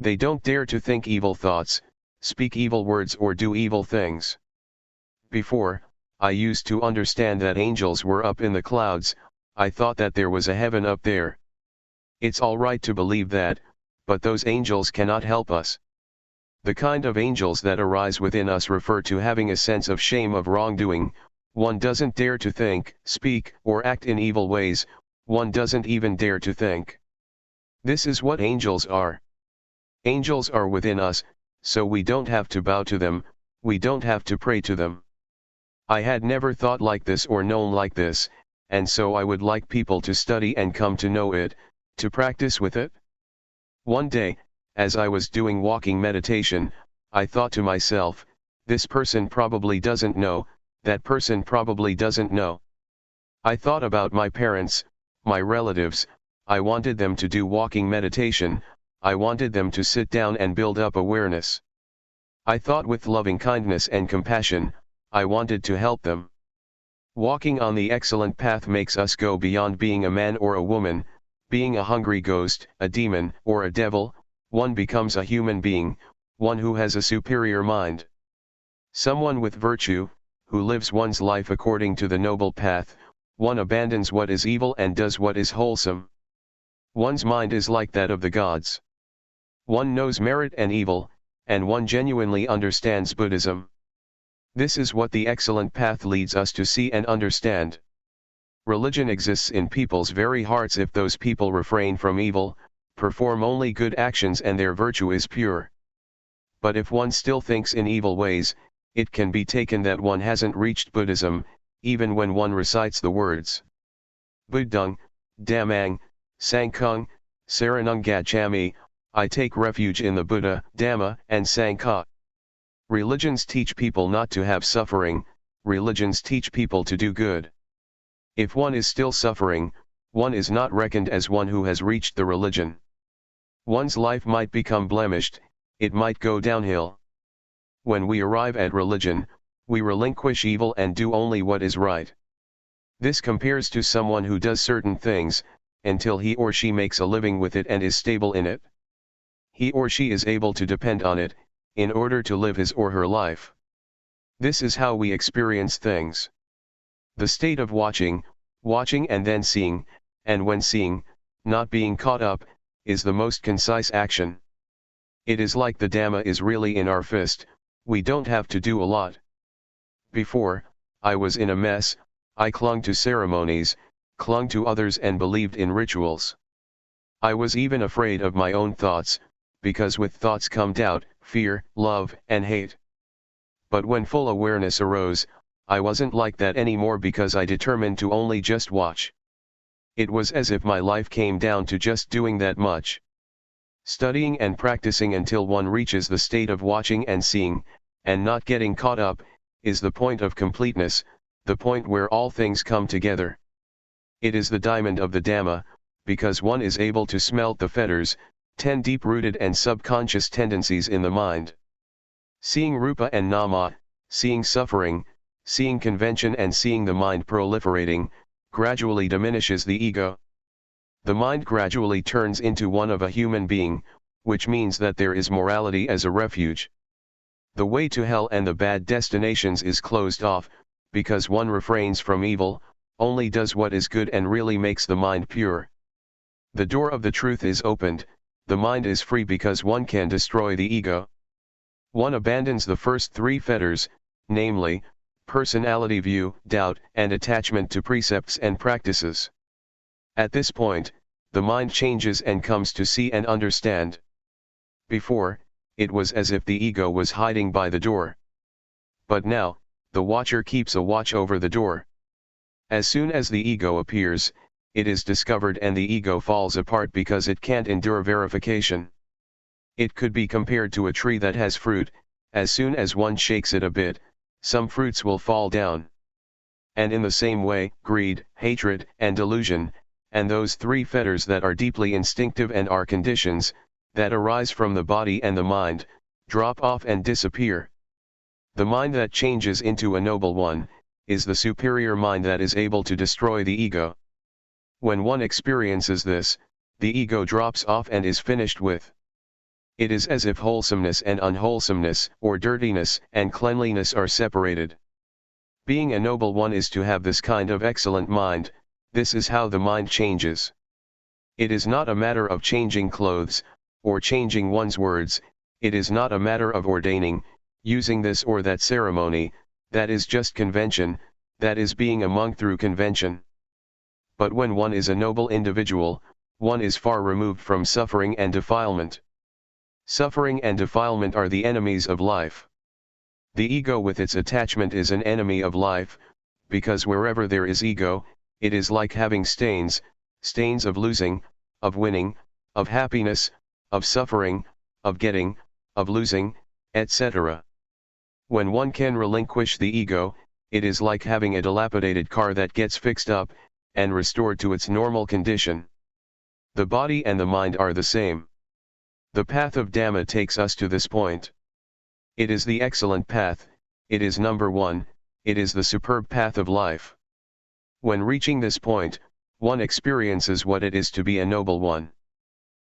A: They don't dare to think evil thoughts, speak evil words, or do evil things. Before, I used to understand that angels were up in the clouds. I thought that there was a heaven up there. It's all right to believe that, but those angels cannot help us. The kind of angels that arise within us refer to having a sense of shame of wrongdoing. One doesn't dare to think, speak, or act in evil ways. One doesn't even dare to think. This is what angels are. Angels are within us, so we don't have to bow to them, we don't have to pray to them. I had never thought like this or known like this, and so I would like people to study and come to know it, to practice with it. One day, as I was doing walking meditation, I thought to myself, this person probably doesn't know, that person probably doesn't know. I thought about my parents, my relatives. I wanted them to do walking meditation, I wanted them to sit down and build up awareness. I thought with loving kindness and compassion, I wanted to help them. Walking on the excellent path makes us go beyond being a man or a woman, being a hungry ghost, a demon, or a devil. One becomes a human being, one who has a superior mind. Someone with virtue, who lives one's life according to the noble path. One abandons what is evil and does what is wholesome. One's mind is like that of the gods. One knows merit and evil, and one genuinely understands Buddhism. This is what the excellent path leads us to see and understand. Religion exists in people's very hearts if those people refrain from evil, perform only good actions and their virtue is pure. But if one still thinks in evil ways, it can be taken that one hasn't reached Buddhism, even when one recites the words Buddhang, Dhammang, Sanghang, Saranang Gacchami, I take refuge in the Buddha, Dhamma, and Sangha. Religions teach people not to have suffering, religions teach people to do good. If one is still suffering, one is not reckoned as one who has reached the religion. One's life might become blemished, it might go downhill. When we arrive at religion, we relinquish evil and do only what is right. This compares to someone who does certain things, until he or she makes a living with it and is stable in it. He or she is able to depend on it, in order to live his or her life. This is how we experience things. The state of watching and then seeing, and when seeing, not being caught up, is the most concise action. It is like the Dhamma is really in our fist, we don't have to do a lot. Before, I was in a mess, I clung to ceremonies, clung to others and believed in rituals. I was even afraid of my own thoughts, because with thoughts come doubt, fear, love, and hate. But when full awareness arose, I wasn't like that anymore because I determined to only just watch. It was as if my life came down to just doing that much. Studying and practicing until one reaches the state of watching and seeing, and not getting caught up, is the point of completeness, the point where all things come together. It is the diamond of the Dhamma, because one is able to smelt the fetters, 10 deep-rooted and subconscious tendencies in the mind. Seeing Rupa and Nama, seeing suffering, seeing convention and seeing the mind proliferating, gradually diminishes the ego. The mind gradually turns into one of a human being, which means that there is morality as a refuge. The way to hell and the bad destinations is closed off, because one refrains from evil, only does what is good and really makes the mind pure. The door of the truth is opened, the mind is free because one can destroy the ego. One abandons the first 3 fetters, namely, personality view, doubt, and attachment to precepts and practices. At this point, the mind changes and comes to see and understand. Before, it was as if the ego was hiding by the door. But now, the watcher keeps a watch over the door. As soon as the ego appears, it is discovered and the ego falls apart because it can't endure verification. It could be compared to a tree that has fruit, as soon as one shakes it a bit, some fruits will fall down. And in the same way, greed, hatred, and delusion, and those 3 fetters that are deeply instinctive and are conditions, that arise from the body and the mind, drop off and disappear. The mind that changes into a noble one, is the superior mind that is able to destroy the ego. When one experiences this, the ego drops off and is finished with. It is as if wholesomeness and unwholesomeness, or dirtiness and cleanliness are separated. Being a noble one is to have this kind of excellent mind, this is how the mind changes. It is not a matter of changing clothes, or changing one's words, it is not a matter of ordaining, using this or that ceremony, that is just convention, that is being a monk through convention. But when one is a noble individual, one is far removed from suffering and defilement. Suffering and defilement are the enemies of life. The ego with its attachment is an enemy of life, because wherever there is ego, it is like having stains, stains of losing, of winning, of happiness, of suffering, of getting, of losing, etc. When one can relinquish the ego, it is like having a dilapidated car that gets fixed up, and restored to its normal condition. The body and the mind are the same. The path of Dhamma takes us to this point. It is the excellent path, it is number 1, it is the superb path of life. When reaching this point, one experiences what it is to be a noble one.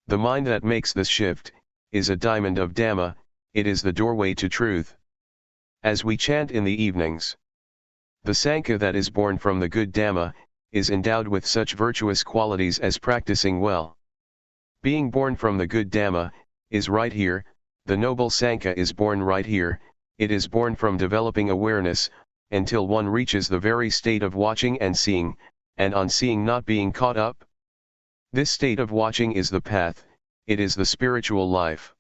A: The mind that makes this shift, is a diamond of Dhamma, it is the doorway to truth. As we chant in the evenings, the Sangha that is born from the good Dhamma, is endowed with such virtuous qualities as practicing well. Being born from the good Dhamma, is right here, the noble Sankhya is born right here. It is born from developing awareness, until one reaches the very state of watching and seeing, and on seeing not being caught up. This state of watching is the path, it is the spiritual life.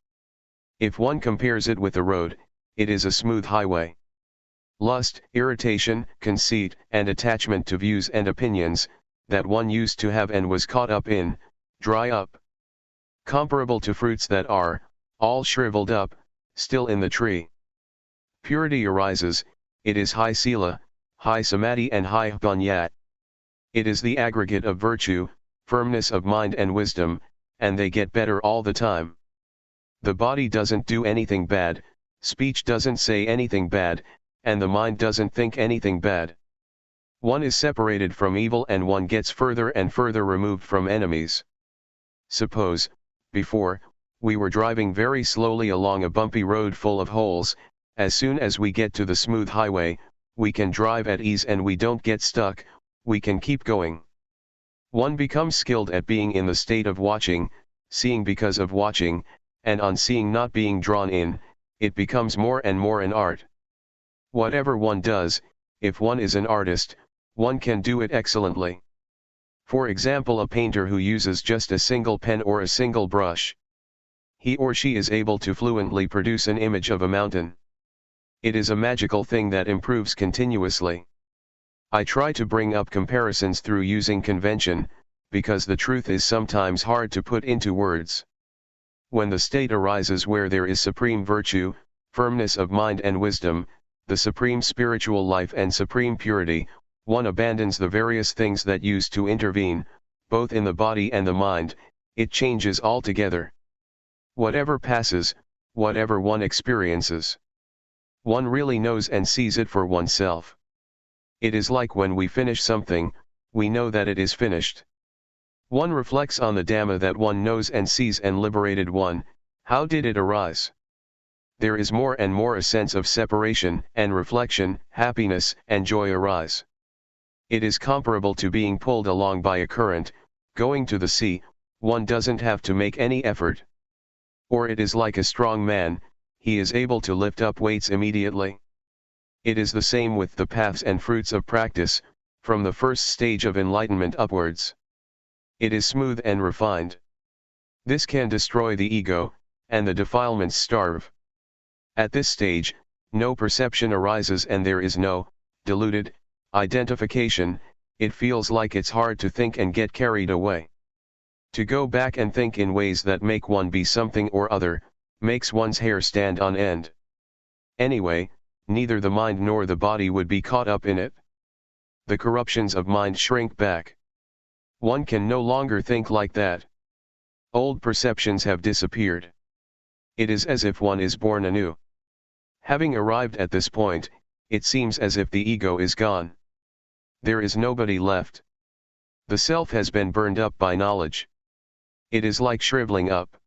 A: If one compares it with a road, it is a smooth highway. Lust, irritation, conceit, and attachment to views and opinions, that one used to have and was caught up in, dry up. Comparable to fruits that are, all shriveled up, still in the tree. Purity arises, it is high sila, high samadhi and high panya. It is the aggregate of virtue, firmness of mind and wisdom, and they get better all the time. The body doesn't do anything bad, speech doesn't say anything bad, and the mind doesn't think anything bad. One is separated from evil and one gets further and further removed from enemies. Suppose, before, we were driving very slowly along a bumpy road full of holes. As soon as we get to the smooth highway, we can drive at ease and we don't get stuck, we can keep going. One becomes skilled at being in the state of watching, seeing because of watching, and on seeing not being drawn in, it becomes more and more an art. Whatever one does, if one is an artist, one can do it excellently. For example, a painter who uses just a single pen or a single brush. He or she is able to fluently produce an image of a mountain. It is a magical thing that improves continuously. I try to bring up comparisons through using convention, because the truth is sometimes hard to put into words. When the state arises where there is supreme virtue, firmness of mind and wisdom, the supreme spiritual life and supreme purity, one abandons the various things that used to intervene, both in the body and the mind, it changes altogether. Whatever passes, whatever one experiences, one really knows and sees it for oneself. It is like when we finish something, we know that it is finished. One reflects on the Dhamma that one knows and sees and liberated one, how did it arise? There is more and more a sense of separation and reflection, happiness and joy arise. It is comparable to being pulled along by a current, going to the sea, one doesn't have to make any effort. Or it is like a strong man, he is able to lift up weights immediately. It is the same with the paths and fruits of practice, from the first stage of enlightenment upwards. It is smooth and refined. This can destroy the ego, and the defilements starve. At this stage, no perception arises and there is no, deluded, identification, it feels like it's hard to think and get carried away. To go back and think in ways that make one be something or other, makes one's hair stand on end. Anyway, neither the mind nor the body would be caught up in it. The corruptions of mind shrink back. One can no longer think like that. Old perceptions have disappeared. It is as if one is born anew. Having arrived at this point, it seems as if the ego is gone. There is nobody left. The self has been burned up by knowledge. It is like shriveling up.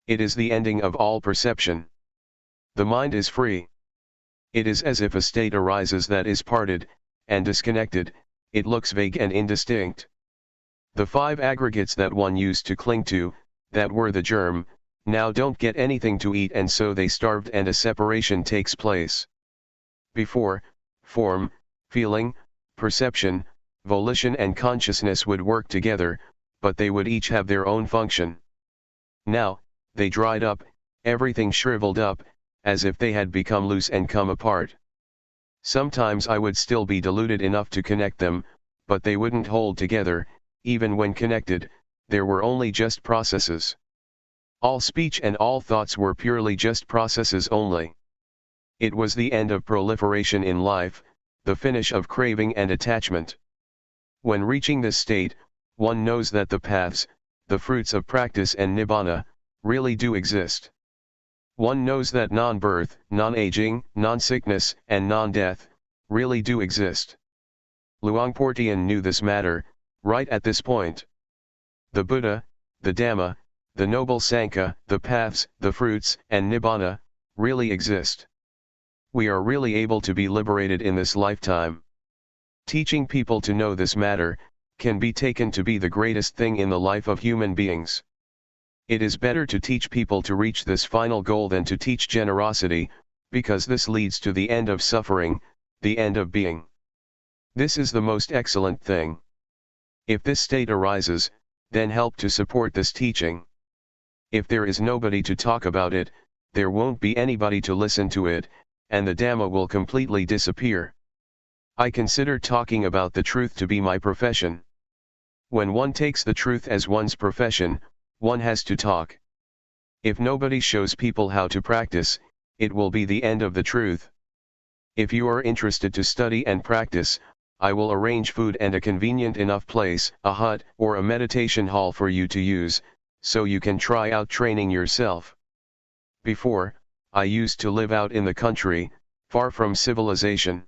A: It is the ending of all perception. The mind is free. It is as if a state arises that is parted, and disconnected, it looks vague and indistinct. The five aggregates that one used to cling to, that were the germ, now don't get anything to eat and so they starved and a separation takes place. Before, form, feeling, perception, volition and consciousness would work together, but they would each have their own function. Now, they dried up, everything shriveled up, as if they had become loose and come apart. Sometimes I would still be deluded enough to connect them, but they wouldn't hold together, even when connected, there were only just processes. All speech and all thoughts were purely just processes only. It was the end of proliferation in life, the finish of craving and attachment. When reaching this state, one knows that the paths, the fruits of practice and nibbana, really do exist. One knows that non-birth, non-aging, non-sickness, and non-death, really do exist. Luangpor Teean knew this matter, right at this point. The Buddha, the Dhamma, the noble Sankhya, the paths, the fruits, and nibbana, really exist. We are really able to be liberated in this lifetime. Teaching people to know this matter, can be taken to be the greatest thing in the life of human beings. It is better to teach people to reach this final goal than to teach generosity, because this leads to the end of suffering, the end of being. This is the most excellent thing. If this state arises, then help to support this teaching. If there is nobody to talk about it, there won't be anybody to listen to it, and the Dhamma will completely disappear. I consider talking about the truth to be my profession. When one takes the truth as one's profession, one has to talk. If nobody shows people how to practice, it will be the end of the truth. If you are interested to study and practice, I will arrange food and a convenient enough place, a hut or a meditation hall for you to use, so you can try out training yourself. Before, I used to live out in the country, far from civilization.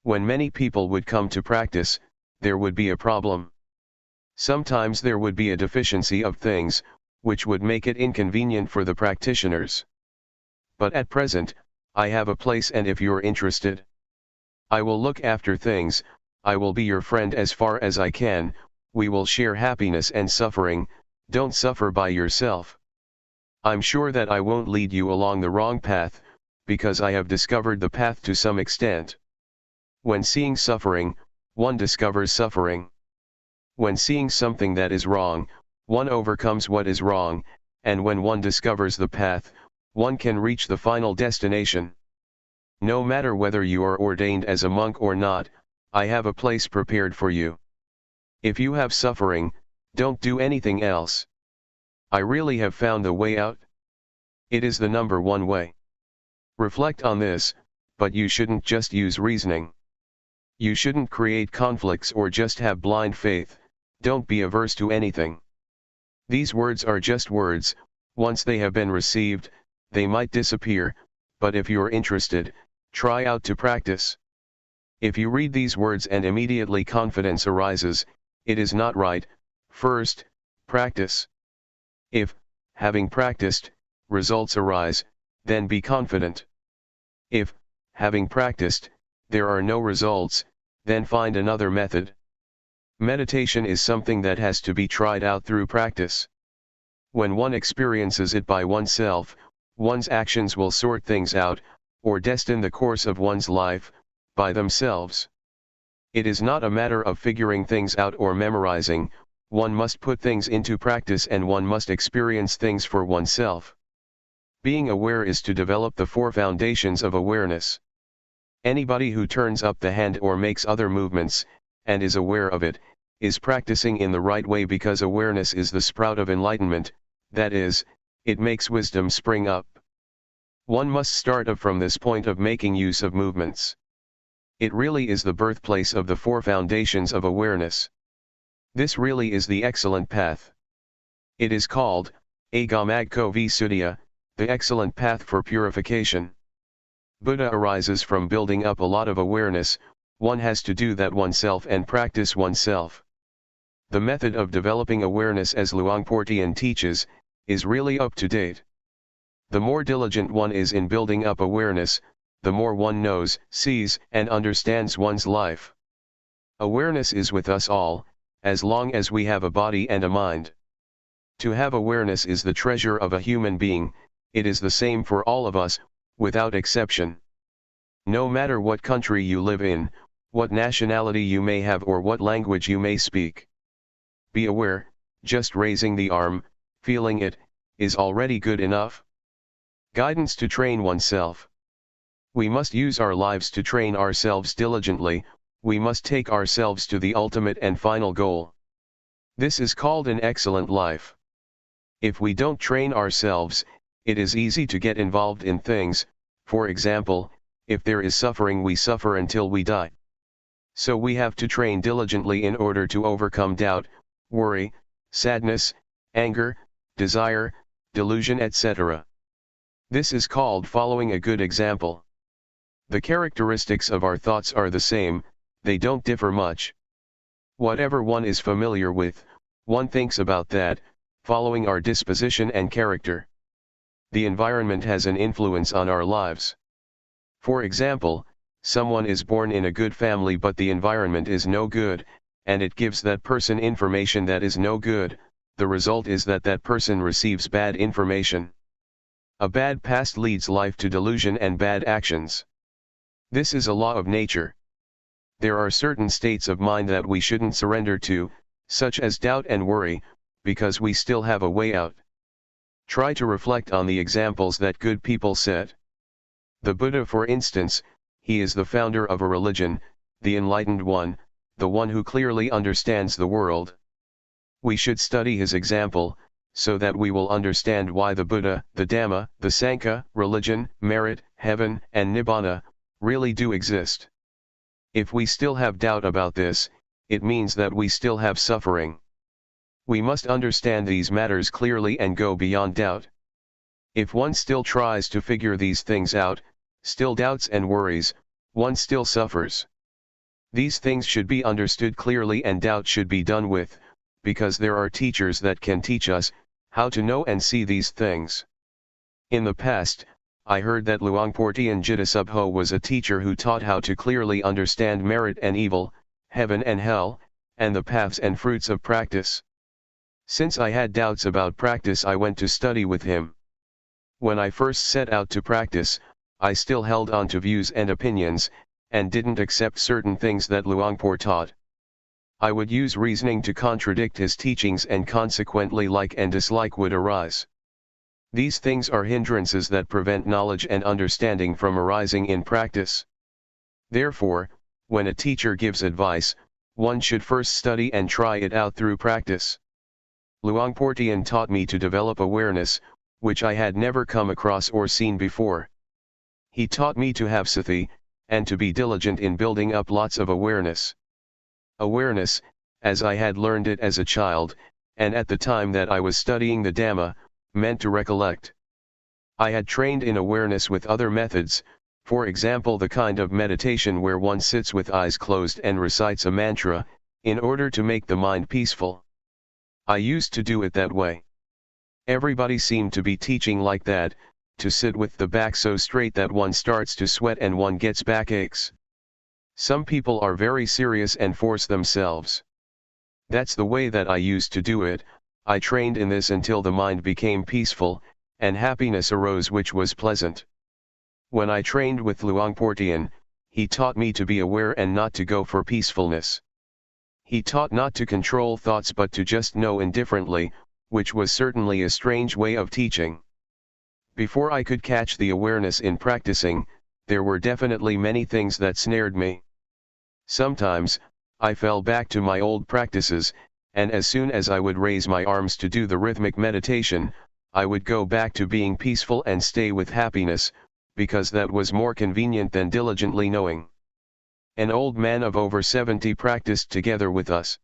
A: When many people would come to practice, there would be a problem. Sometimes there would be a deficiency of things, which would make it inconvenient for the practitioners. But at present, I have a place, and if you're interested, I will look after things. I will be your friend as far as I can. We will share happiness and suffering. Don't suffer by yourself. I'm sure that I won't lead you along the wrong path, because I have discovered the path to some extent. When seeing suffering, one discovers suffering. When seeing something that is wrong, one overcomes what is wrong, and when one discovers the path, one can reach the final destination. No matter whether you are ordained as a monk or not, I have a place prepared for you. If you have suffering, don't do anything else. I really have found the way out. It is the number one way. Reflect on this, but you shouldn't just use reasoning. You shouldn't create conflicts or just have blind faith. Don't be averse to anything. These words are just words. Once they have been received, they might disappear, but if you're interested, try out to practice. If you read these words and immediately confidence arises, it is not right. First, practice. If, having practiced, results arise, then be confident. If, having practiced, there are no results, then find another method. Meditation is something that has to be tried out through practice. When one experiences it by oneself, one's actions will sort things out, or destine the course of one's life, by themselves. It is not a matter of figuring things out or memorizing. One must put things into practice and one must experience things for oneself. Being aware is to develop the four foundations of awareness. Anybody who turns up the hand or makes other movements, and is aware of it, is practicing in the right way, because awareness is the sprout of enlightenment, that is, it makes wisdom spring up. One must start up from this point of making use of movements. It really is the birthplace of the four foundations of awareness. This really is the excellent path. It is called, Agamagko Visuddhya, the excellent path for purification. Buddha arises from building up a lot of awareness. One has to do that oneself and practice oneself. The method of developing awareness, as Luangpor Teean teaches, is really up to date. The more diligent one is in building up awareness, the more one knows, sees, and understands one's life. Awareness is with us all, as long as we have a body and a mind. To have awareness is the treasure of a human being. It is the same for all of us, without exception. No matter what country you live in, what nationality you may have, or what language you may speak. Be aware. Just raising the arm, feeling it, is already good enough. Guidance to train oneself. We must use our lives to train ourselves diligently. We must take ourselves to the ultimate and final goal. This is called an excellent life. If we don't train ourselves, it is easy to get involved in things. For example, if there is suffering, we suffer until we die. So we have to train diligently in order to overcome doubt, worry, sadness, anger, desire, delusion, etc. This is called following a good example. The characteristics of our thoughts are the same, they don't differ much. Whatever one is familiar with, one thinks about that, following our disposition and character. The environment has an influence on our lives. For example, someone is born in a good family but the environment is no good, and it gives that person information that is no good, the result is that that person receives bad information. A bad past leads life to delusion and bad actions. This is a law of nature. There are certain states of mind that we shouldn't surrender to, such as doubt and worry, because we still have a way out. Try to reflect on the examples that good people set. The Buddha, for instance, he is the founder of a religion, the enlightened one, the one who clearly understands the world. We should study his example, so that we will understand why the Buddha, the Dhamma, the Sangha, religion, merit, heaven, and Nibbana, really do exist. If we still have doubt about this, it means that we still have suffering. We must understand these matters clearly and go beyond doubt. If one still tries to figure these things out, still doubts and worries, one still suffers. These things should be understood clearly and doubt should be done with, because there are teachers that can teach us how to know and see these things. In the past, I heard that Luangpor Teean Jidasubho was a teacher who taught how to clearly understand merit and evil, heaven and hell, and the paths and fruits of practice. Since I had doubts about practice, I went to study with him. When I first set out to practice, I still held on to views and opinions, and didn't accept certain things that Luangpor taught. I would use reasoning to contradict his teachings, and consequently like and dislike would arise. These things are hindrances that prevent knowledge and understanding from arising in practice. Therefore, when a teacher gives advice, one should first study and try it out through practice. Luangpor Teean taught me to develop awareness, which I had never come across or seen before. He taught me to have sati, and to be diligent in building up lots of awareness. Awareness, as I had learned it as a child, and at the time that I was studying the Dhamma, meant to recollect. I had trained in awareness with other methods, for example the kind of meditation where one sits with eyes closed and recites a mantra, in order to make the mind peaceful. I used to do it that way. Everybody seemed to be teaching like that, to sit with the back so straight that one starts to sweat and one gets backaches. Some people are very serious and force themselves. That's the way that I used to do it. I trained in this until the mind became peaceful, and happiness arose which was pleasant. When I trained with Luangpor Teean, he taught me to be aware and not to go for peacefulness. He taught not to control thoughts but to just know indifferently, which was certainly a strange way of teaching. Before I could catch the awareness in practicing, there were definitely many things that snared me. Sometimes, I fell back to my old practices, and as soon as I would raise my arms to do the rhythmic meditation, I would go back to being peaceful and stay with happiness, because that was more convenient than diligently knowing. An old man of over 70 practiced together with us.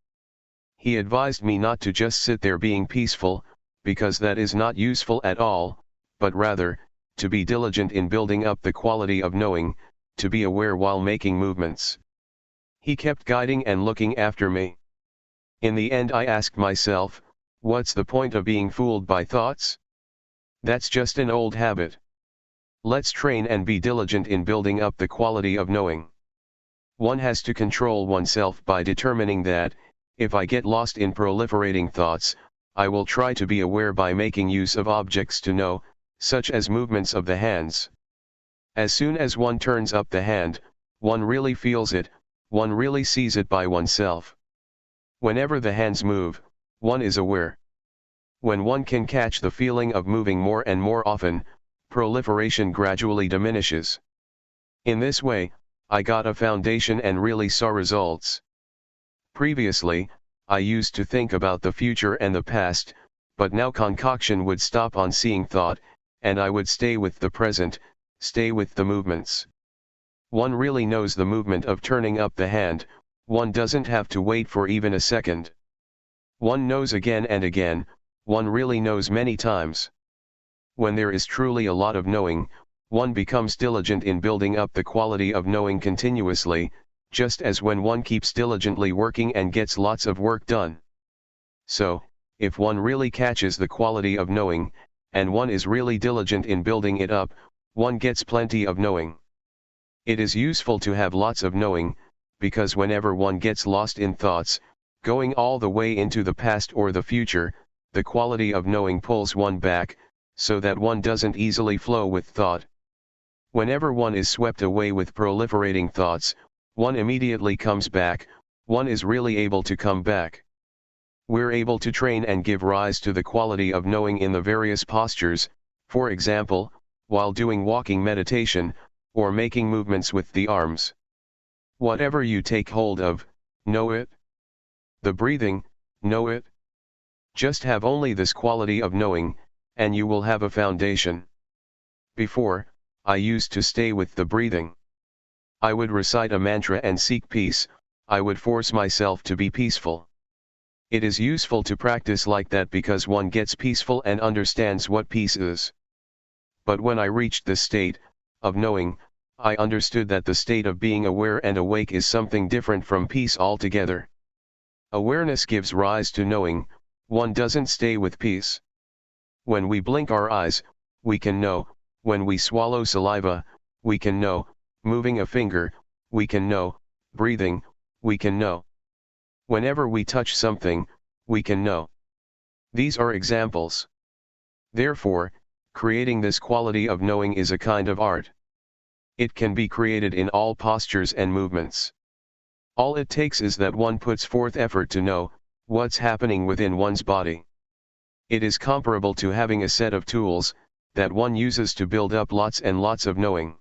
A: He advised me not to just sit there being peaceful, because that is not useful at all, but rather, to be diligent in building up the quality of knowing, to be aware while making movements. He kept guiding and looking after me. In the end I asked myself, what's the point of being fooled by thoughts? That's just an old habit. Let's train and be diligent in building up the quality of knowing. One has to control oneself by determining that, if I get lost in proliferating thoughts, I will try to be aware by making use of objects to know, such as movements of the hands. As soon as one turns up the hand, one really feels it, one really sees it by oneself. Whenever the hands move, one is aware. When one can catch the feeling of moving more and more often, proliferation gradually diminishes. In this way, I got a foundation and really saw results. Previously, I used to think about the future and the past, but now concoction would stop on seeing thought, and I would stay with the present, stay with the movements. One really knows the movement of turning up the hand, one doesn't have to wait for even a second. One knows again and again, one really knows many times. When there is truly a lot of knowing, one becomes diligent in building up the quality of knowing continuously, just as when one keeps diligently working and gets lots of work done. So, if one really catches the quality of knowing, and one is really diligent in building it up, one gets plenty of knowing. It is useful to have lots of knowing, because whenever one gets lost in thoughts, going all the way into the past or the future, the quality of knowing pulls one back, so that one doesn't easily flow with thought. Whenever one is swept away with proliferating thoughts, one immediately comes back, one is really able to come back. We're able to train and give rise to the quality of knowing in the various postures, for example, while doing walking meditation, or making movements with the arms. Whatever you take hold of, know it. The breathing, know it. Just have only this quality of knowing, and you will have a foundation. Before, I used to stay with the breathing. I would recite a mantra and seek peace, I would force myself to be peaceful. It is useful to practice like that because one gets peaceful and understands what peace is. But when I reached the state of knowing, I understood that the state of being aware and awake is something different from peace altogether. Awareness gives rise to knowing, one doesn't stay with peace. When we blink our eyes, we can know, when we swallow saliva, we can know, moving a finger, we can know, breathing, we can know. Whenever we touch something, we can know. These are examples. Therefore, creating this quality of knowing is a kind of art. It can be created in all postures and movements. All it takes is that one puts forth effort to know what's happening within one's body. It is comparable to having a set of tools that one uses to build up lots and lots of knowing.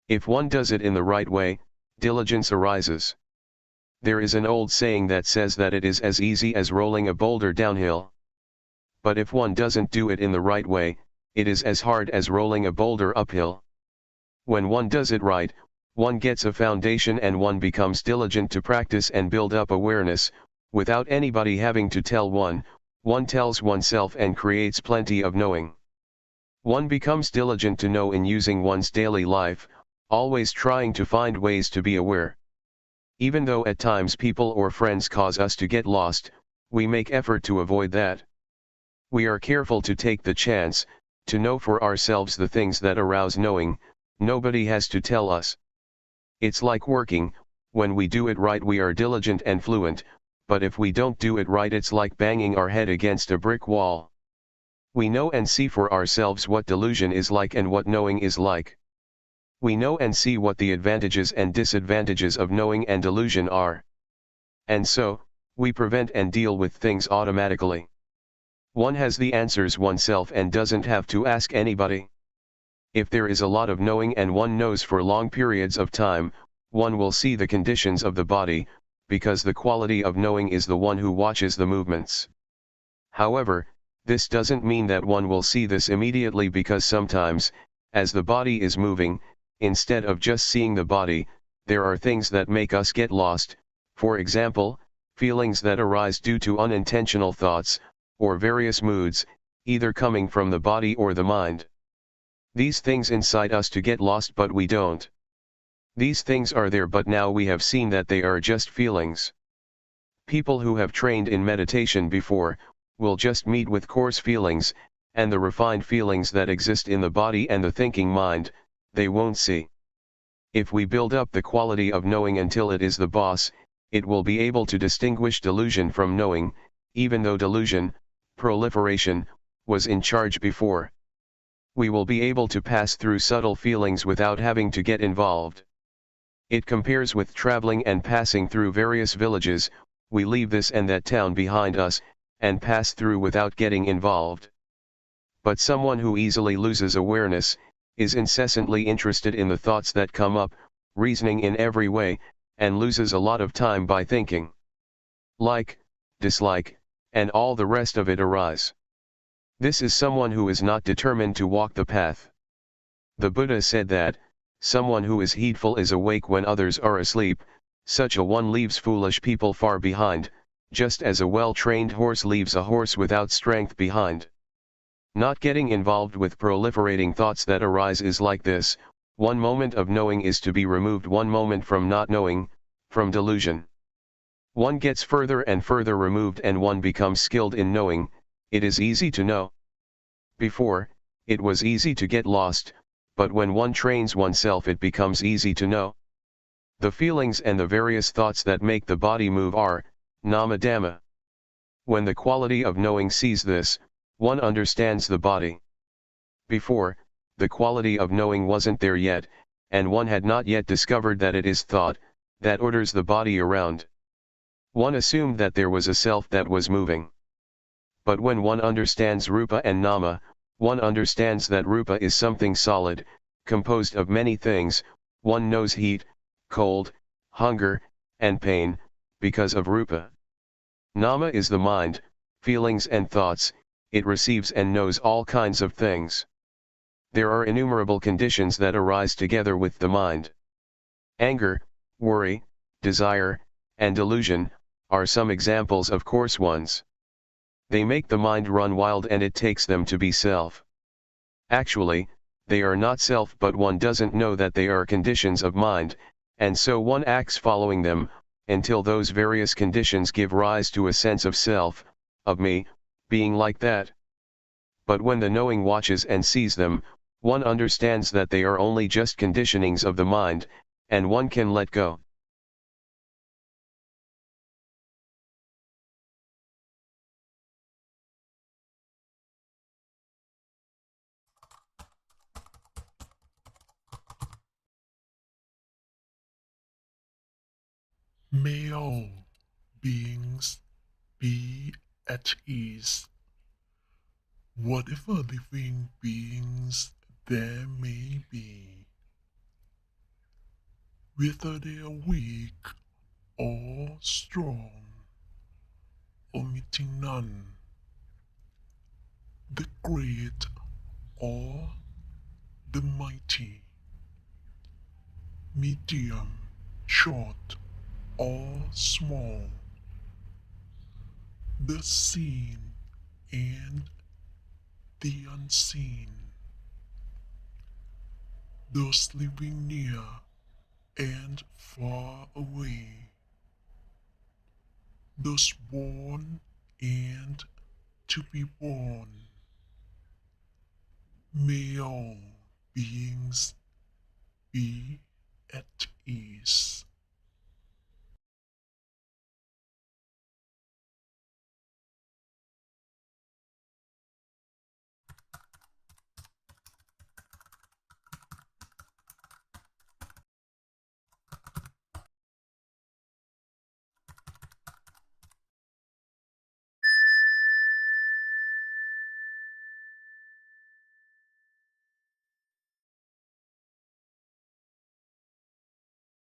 A: If one does it in the right way, diligence arises. There is an old saying that says that it is as easy as rolling a boulder downhill. But if one doesn't do it in the right way, it is as hard as rolling a boulder uphill. When one does it right, one gets a foundation and one becomes diligent to practice and build up awareness, without anybody having to tell one tells oneself and creates plenty of knowing. One becomes diligent to know in using one's daily life, always trying to find ways to be aware. Even though at times people or friends cause us to get lost, we make effort to avoid that. We are careful to take the chance to know for ourselves the things that arouse knowing. Nobody has to tell us. It's like working, when we do it right we are diligent and fluent, but if we don't do it right it's like banging our head against a brick wall. We know and see for ourselves what delusion is like and what knowing is like. We know and see what the advantages and disadvantages of knowing and delusion are. And so, we prevent and deal with things automatically. One has the answers oneself and doesn't have to ask anybody. If there is a lot of knowing and one knows for long periods of time, one will see the conditions of the body, because the quality of knowing is the one who watches the movements. However, this doesn't mean that one will see this immediately because sometimes, as the body is moving, instead of just seeing the body, there are things that make us get lost, for example, feelings that arise due to unintentional thoughts, or various moods, either coming from the body or the mind. These things incite us to get lost but we don't. These things are there but now we have seen that they are just feelings. People who have trained in meditation before, will just meet with coarse feelings, and the refined feelings that exist in the body and the thinking mind, they won't see. If we build up the quality of knowing until it is the boss, it will be able to distinguish delusion from knowing, even though delusion, proliferation, was in charge before. We will be able to pass through subtle feelings without having to get involved. It compares with traveling and passing through various villages, we leave this and that town behind us, and pass through without getting involved. But someone who easily loses awareness, is incessantly interested in the thoughts that come up, reasoning in every way, and loses a lot of time by thinking. Like, dislike, and all the rest of it arise. This is someone who is not determined to walk the path. The Buddha said that, someone who is heedful is awake when others are asleep, such a one leaves foolish people far behind, just as a well-trained horse leaves a horse without strength behind. Not getting involved with proliferating thoughts that arise is like this, one moment of knowing is to be removed one moment from not knowing, from delusion. One gets further and further removed and one becomes skilled in knowing, it is easy to know. Before, it was easy to get lost, but when one trains oneself it becomes easy to know. The feelings and the various thoughts that make the body move are, nama dhamma. When the quality of knowing sees this, one understands the body. Before, the quality of knowing wasn't there yet, and one had not yet discovered that it is thought that orders the body around. One assumed that there was a self that was moving. But when one understands Rupa and Nama, one understands that Rupa is something solid, composed of many things. One knows heat, cold, hunger, and pain, because of Rupa. Nama is the mind, feelings and thoughts. It receives and knows all kinds of things. There are innumerable conditions that arise together with the mind. Anger, worry, desire, and delusion are some examples of coarse ones. They make the mind run wild and it takes them to be self. Actually, they are not self, but one doesn't know that they are conditions of mind, and so one acts following them, until those various conditions give rise to a sense of self, of me, being like that. But when the knowing watches and sees them, one understands that they are only just conditionings of the mind, and one can let go.
B: May all beings be at ease. Whatever living beings there may be, whether they are weak or strong, omitting none, the great or the mighty, medium, short or small, the seen and the unseen, those living near and far away, those born and to be born. May all beings be at ease.